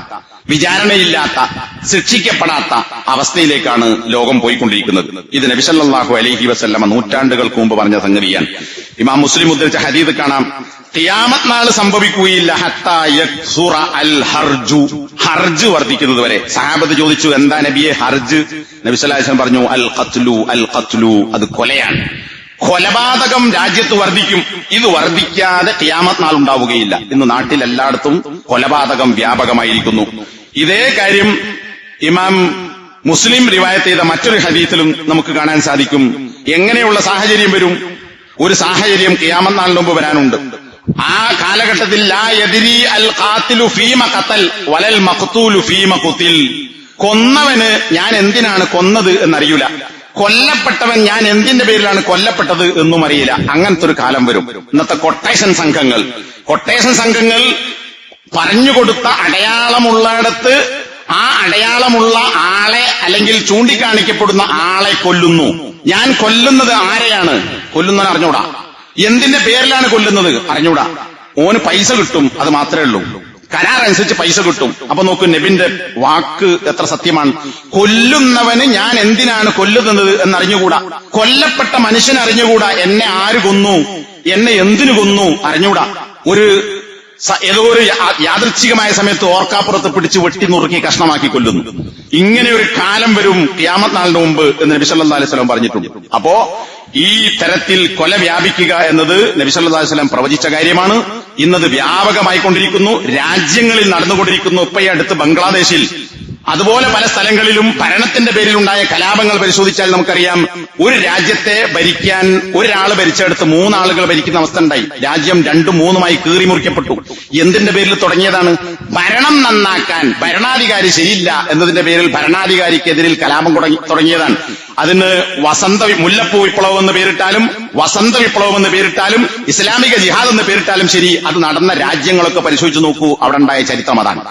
വിചാരണയില്ലാത്ത, ശിക്ഷിക്കപ്പെടാത്ത അവസ്ഥയിലേക്കാണ് ലോകം പോയിക്കൊണ്ടിരിക്കുന്നത്. ഇത് നബി സല്ലല്ലാഹു അലൈഹി വസല്ലമ നൂറ്റാണ്ടുകൾക്ക് മുമ്പ് പറഞ്ഞ സംഗതിയാണ്. ഇമാം മുസ്ലിം ഉദ്ധരിച്ച ഹദീസ് കാണാം, ഖിയാമത്ത് നാൾ സംഭവിക്കുകയില്ല ഹത്താ യക്സുറ അൽ ഹർജു. ഹർജ് വർദ്ധിക്കുന്നത് വരെ. സഹാബത്ത് ചോദിച്ചു, എന്താ നബിയെ ഹർജ്? നബി സല്ലല്ലാഹു അലൈഹി വസല്ലം പറഞ്ഞു, അൽ ഖത്ലു, അൽ ഖത്ലു, അത് കൊലയാണ്. കൊലപാതകം രാജ്യത്ത് വർദ്ധിക്കും. ഇത് വർദ്ധിക്കാതെ ഖിയാമത്ത് നാൾ ഉണ്ടാവുകയില്ല. ഇന്ന് നാട്ടിൽ എല്ലായിടത്തും കൊലപാതകം വ്യാപകമായിരിക്കുന്നു. ഇതേ കാര്യം ഇമാം മുസ്ലിം റിവായത്ത് ചെയ്ത മറ്റൊരു ഹദീസിലും നമുക്ക് കാണാൻ സാധിക്കും. എങ്ങനെയുള്ള സാഹചര്യം വരും? ഒരു സാഹചര്യം ഖിയാമത്ത് നാളിന് മുമ്പ് വരാനുണ്ട്. ആ കാലഘട്ടത്തിൽ ലാ യദ്രി അൽ ഖാതിലു ഫീമ ഖതൽ വലൽ മഖ്തൂലു ഫീമ ഖുതിൽ. കൊന്നവന് ഞാൻ എന്തിനാണ് കൊന്നത് എന്നറിയില്ല, കൊല്ലപ്പെട്ടവൻ ഞാൻ എന്തിന്റെ പേരിലാണ് കൊല്ലപ്പെട്ടത് എന്നും അറിയില്ല. അങ്ങനത്തെ ഒരു കാലം വരും. ഇന്നത്തെ കൊട്ടേഷൻ സംഘങ്ങൾ പറഞ്ഞുകൊടുത്ത അടയാളമുള്ളിടത്ത് ആ അടയാളമുള്ള ആളെ അല്ലെങ്കിൽ ചൂണ്ടിക്കാണിക്കപ്പെടുന്ന ആളെ കൊല്ലുന്നു. ഞാൻ കൊല്ലുന്നത് ആരെയാണ്? കൊല്ലുന്നവൻ അറിഞ്ഞൂടാ. എന്തിന്റെ പേരിലാണ് കൊല്ലുന്നത് അറിഞ്ഞൂടാ. ഓന് പൈസ കിട്ടും, അത് മാത്രമേ ഉള്ളൂ. കരാർ അനുസരിച്ച് പൈസ കിട്ടും. അപ്പൊ നോക്കൂ, നബിന്റെ വാക്ക് എത്ര സത്യമാണ്. കൊല്ലുന്നവന് ഞാൻ എന്തിനാണ് കൊല്ലുന്നത് എന്നറിഞ്ഞുകൂടാ. കൊല്ലപ്പെട്ട മനുഷ്യൻ അറിഞ്ഞുകൂടാ. എന്നെ ആര് കൊന്നു, എന്നെ എന്തിനു കൊന്നു അറിഞ്ഞൂടാ. ഒരു ഏതോ ഒരു യാദൃച്ഛികമായ സമയത്ത് ഓർക്കാപ്പുറത്ത് പിടിച്ച് വെട്ടി നുറുക്കി കഷ്ണമാക്കി കൊല്ലുന്നു. ഇങ്ങനെ ഒരു കാലം വരും ഖിയാമത്ത് നാളിന് മുമ്പ് എന്ന് നബി സല്ലല്ലാഹു അലൈഹി വസല്ലം പറഞ്ഞിട്ടുണ്ട്. അപ്പോ ഈ തരത്തിൽ കൊല വ്യാപിക്കുക എന്നത് നബി സല്ലല്ലാഹു അലൈഹി വസല്ലം പ്രവചിച്ച കാര്യമാണ്. ഇന്നത് വ്യാപകമായിക്കൊണ്ടിരിക്കുന്നു, രാജ്യങ്ങളിൽ നടന്നുകൊണ്ടിരിക്കുന്നു. ഇപ്പൊ ഈ അടുത്ത് ബംഗ്ലാദേശിൽ അതുപോലെ പല സ്ഥലങ്ങളിലും ഭരണത്തിന്റെ പേരിലുണ്ടായ കലാപങ്ങൾ പരിശോധിച്ചാൽ നമുക്കറിയാം, ഒരു രാജ്യത്തെ ഭരിക്കാൻ ഒരാൾ ഭരിച്ചെടുത്ത് 3 ആളുകൾ ഭരിക്കുന്ന അവസ്ഥ ഉണ്ടായി. രാജ്യം 2-3 കീറി മുറിക്കപ്പെട്ടു. എന്തിന്റെ പേരിൽ തുടങ്ങിയതാണ്? ഭരണം നന്നാക്കാൻ ഭരണാധികാരി ശരിയില്ല എന്നതിന്റെ പേരിൽ ഭരണാധികാരിക്കെതിരിൽ കലാപം തുടങ്ങിയതാണ്. അതിന് മുല്ലപ്പൂ വിപ്ലവം എന്ന് പേരിട്ടാലും വസന്ത വിപ്ലവം എന്ന് പേരിട്ടാലും ഇസ്ലാമിക ജിഹാദ് എന്ന് പേരിട്ടാലും ശരി, അത് നടന്ന രാജ്യങ്ങളൊക്കെ പരിശോധിച്ചു നോക്കൂ, അവിടെ ഉണ്ടായ ചരിത്രം അതാണ്.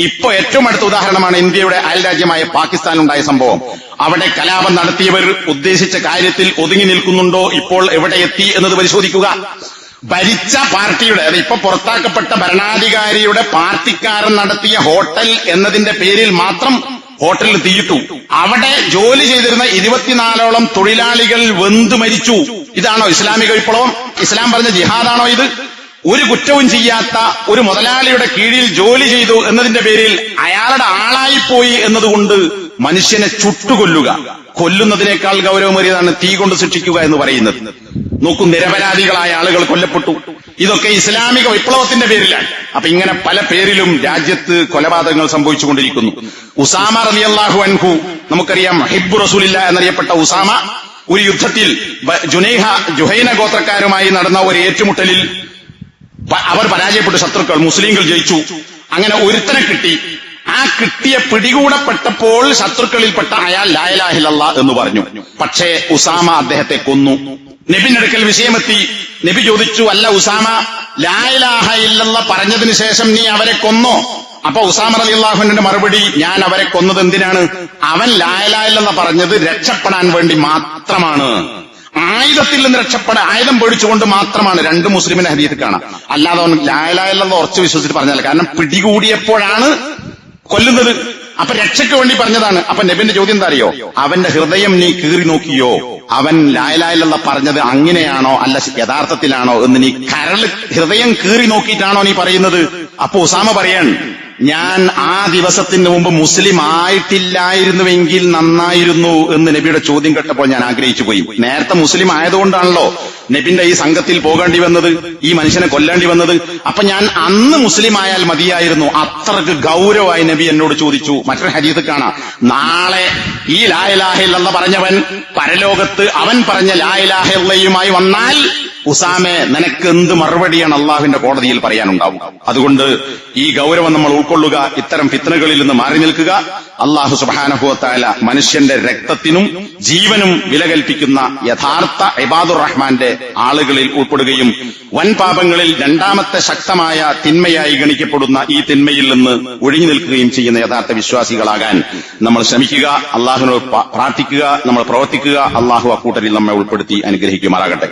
ഇപ്പൊ ഏറ്റവും അടുത്ത ഉദാഹരണമാണ് ഇന്ത്യയുടെ അയൽരാജ്യമായ പാകിസ്ഥാനുണ്ടായ സംഭവം. അവിടെ കലാപം നടത്തിയവർ ഉദ്ദേശിച്ച കാര്യത്തിൽ ഒതുങ്ങി നിൽക്കുന്നുണ്ടോ, ഇപ്പോൾ എവിടെ എത്തി എന്നത് പരിശോധിക്കുക. ഭരിച്ച പാർട്ടിയുടെ, അത് ഇപ്പൊ പുറത്താക്കപ്പെട്ട ഭരണാധികാരിയുടെ പാർട്ടിക്കാരൻ നടത്തിയ ഹോട്ടൽ എന്നതിന്റെ പേരിൽ മാത്രം ഹോട്ടലിൽ തീയിട്ടു. അവിടെ ജോലി ചെയ്തിരുന്ന 24ഓളം തൊഴിലാളികൾ വെന്തു മരിച്ചു. ഇതാണോ ഇസ്ലാമിക വിപ്ലവം? ഇസ്ലാം പറഞ്ഞ ജിഹാദാണോ ഇത്? ഒരു കുറ്റവും ചെയ്യാത്ത ഒരു മുതലാളിയുടെ കീഴിൽ ജോലി ചെയ്തു എന്നതിന്റെ പേരിൽ അയാളുടെ ആളായിപ്പോയി എന്നതുകൊണ്ട് മനുഷ്യനെ ചുട്ടുകൊല്ലുക, കൊല്ലുന്നതിനേക്കാൾ ഗൗരവമേറിയതാണ് തീ കൊണ്ട് ശിക്ഷിക്കുക എന്ന് പറയുന്നത്. നോക്കൂ, നിരപരാധികളായ ആളുകൾ കൊല്ലപ്പെട്ടു. ഇതൊക്കെ ഇസ്ലാമിക വിപ്ലവത്തിന്റെ പേരിലാണ്. അപ്പൊ ഇങ്ങനെ പല പേരിലും രാജ്യത്ത് കൊലപാതകങ്ങൾ സംഭവിച്ചുകൊണ്ടിരിക്കുന്നു. ഉസാമ റളിയല്ലാഹു അൻഹു, നമുക്കറിയാം ഹിബ്ബു റസൂലില്ല എന്നറിയപ്പെട്ട ഉസാമ, ഒരു യുദ്ധത്തിൽ ജുഹൈന ഗോത്രക്കാരുമായി നടന്ന ഒരു ഏറ്റുമുട്ടലിൽ അവർ പരാജയപ്പെട്ടു. ശത്രുക്കൾ, മുസ്ലിങ്ങൾ ജയിച്ചു. അങ്ങനെ ഒരുത്തനെ കിട്ടി. ആ കിട്ടിയ പിടികൂടപ്പെട്ടപ്പോൾ ശത്രുക്കളിൽപ്പെട്ട അയാൾ ലാ ഇലാഹ ഇല്ലല്ലാഹ് എന്ന് പറഞ്ഞു. പക്ഷേ ഉസാമ അദ്ദേഹത്തെ കൊന്നു. നബിന്റെ അടുക്കൽ വിഷയമെത്തി. നബി ചോദിച്ചു, അല്ല ഉസാമ, ലാ ഇലാഹ ഇല്ലല്ലാഹ് പറഞ്ഞതിന് ശേഷം നീ അവരെ കൊന്നോ? അപ്പൊ ഉസാമ റളിയല്ലാഹു അൻഹുവിന്റെ മറുപടി, ഞാൻ അവരെ കൊന്നത് എന്തിനാണ്? അവൻ ലാ ഇലാഹ ഇല്ലല്ലാഹ് പറഞ്ഞത് രക്ഷപ്പെടാൻ വേണ്ടി മാത്രമാണ്, ആയുധത്തിൽ നിന്ന് രക്ഷപ്പെടാൻ, ആയുധം പേടിച്ചുകൊണ്ട് മാത്രമാണ്. 2 മുസ്ലിമിന്റെ ഹദീസ് കാണാം. അല്ലാതെ അവൻ ലാ ഇലാഹ ഇല്ലല്ലാഹ് ഉറച്ചു വിശ്വസിച്ച് പറഞ്ഞാൽ, കാരണം പിടികൂടിയപ്പോഴാണ് കൊല്ലുന്നത്. അപ്പൊ രക്ഷയ്ക്ക് വേണ്ടി പറഞ്ഞതാണ്. അപ്പൊ നബിന്റെ ചോദ്യം എന്താ അറിയോ? അവന്റെ ഹൃദയം നീ കീറി നോക്കിയോ? അവൻ ലാ ഇലാഹ ഇല്ലല്ലാഹ് പറഞ്ഞത് അങ്ങനെയാണോ അല്ല യഥാർത്ഥത്തിലാണോ എന്ന് നീ ഹൃദയം കീറി നോക്കിയിട്ടാണോ നീ പറയുന്നത്? അപ്പൊ ഉസാമ പറയാൻ, ഞാൻ ആ ദിവസത്തിന് മുമ്പ് മുസ്ലിം ആയിട്ടില്ലായിരുന്നുവെങ്കിൽ നന്നായിരുന്നു എന്ന് നബിയുടെ ചോദ്യം കേട്ടപ്പോൾ ഞാൻ ആഗ്രഹിച്ചു പോയി. നേരത്തെ മുസ്ലിം ആയതുകൊണ്ടാണല്ലോ നബിന്റെ ഈ സംഘത്തിൽ പോകേണ്ടി വന്നത്, ഈ മനുഷ്യനെ കൊല്ലേണ്ടി വന്നത്. അപ്പൊ ഞാൻ അന്ന് മുസ്ലിം ആയാൽ മതിയായിരുന്നു. അത്രക്ക് ഗൗരവമായി നബി എന്നോട് ചോദിച്ചു. മറ്റൊരു ഹദീസ് കാണാം, നാളെ ഈ ലാ ഇലാഹ ഇല്ലല്ലാഹ് പറഞ്ഞവൻ പരലോകത്ത് അവൻ പറഞ്ഞ ലാ ഇലാഹ ഇല്ലല്ലാഹുമായി വന്നാൽ, ഉസാമെ, നിനക്ക് എന്ത് മറുപടിയാണ് അള്ളാഹുവിന്റെ കോടതിയിൽ പറയാനുണ്ടാവും? അതുകൊണ്ട് ഈ ഗൗരവം നമ്മൾ ഉൾക്കൊള്ളുക, ഇത്തരം ഫിത്നകളിൽ നിന്ന് മാറി നിൽക്കുക. അള്ളാഹു സുബ്ഹാനഹു വ തആല മനുഷ്യന്റെ രക്തത്തിനും ജീവനും വില കൽപ്പിക്കുന്ന യഥാർത്ഥ ഇബാദുർ റഹ്മാന്റെ ആളുകളിൽ ഉൾപ്പെടുകയും വൻ പാപങ്ങളിൽ 2ാമത്തെ ശക്തമായ തിന്മയായി ഗണിക്കപ്പെടുന്ന ഈ തിന്മയിൽ നിന്ന് ഒഴിഞ്ഞു നിൽക്കുകയും ചെയ്യുന്ന യഥാർത്ഥ വിശ്വാസികളാകാൻ നമ്മൾ ശ്രമിക്കുക. അള്ളാഹുവിനോട് പ്രാർത്ഥിക്കുക, നമ്മൾ പ്രവർത്തിക്കുക. അള്ളാഹു അക്കൂട്ടരിൽ നമ്മെ ഉൾപ്പെടുത്തി അനുഗ്രഹിക്കുമാറാകട്ടെ.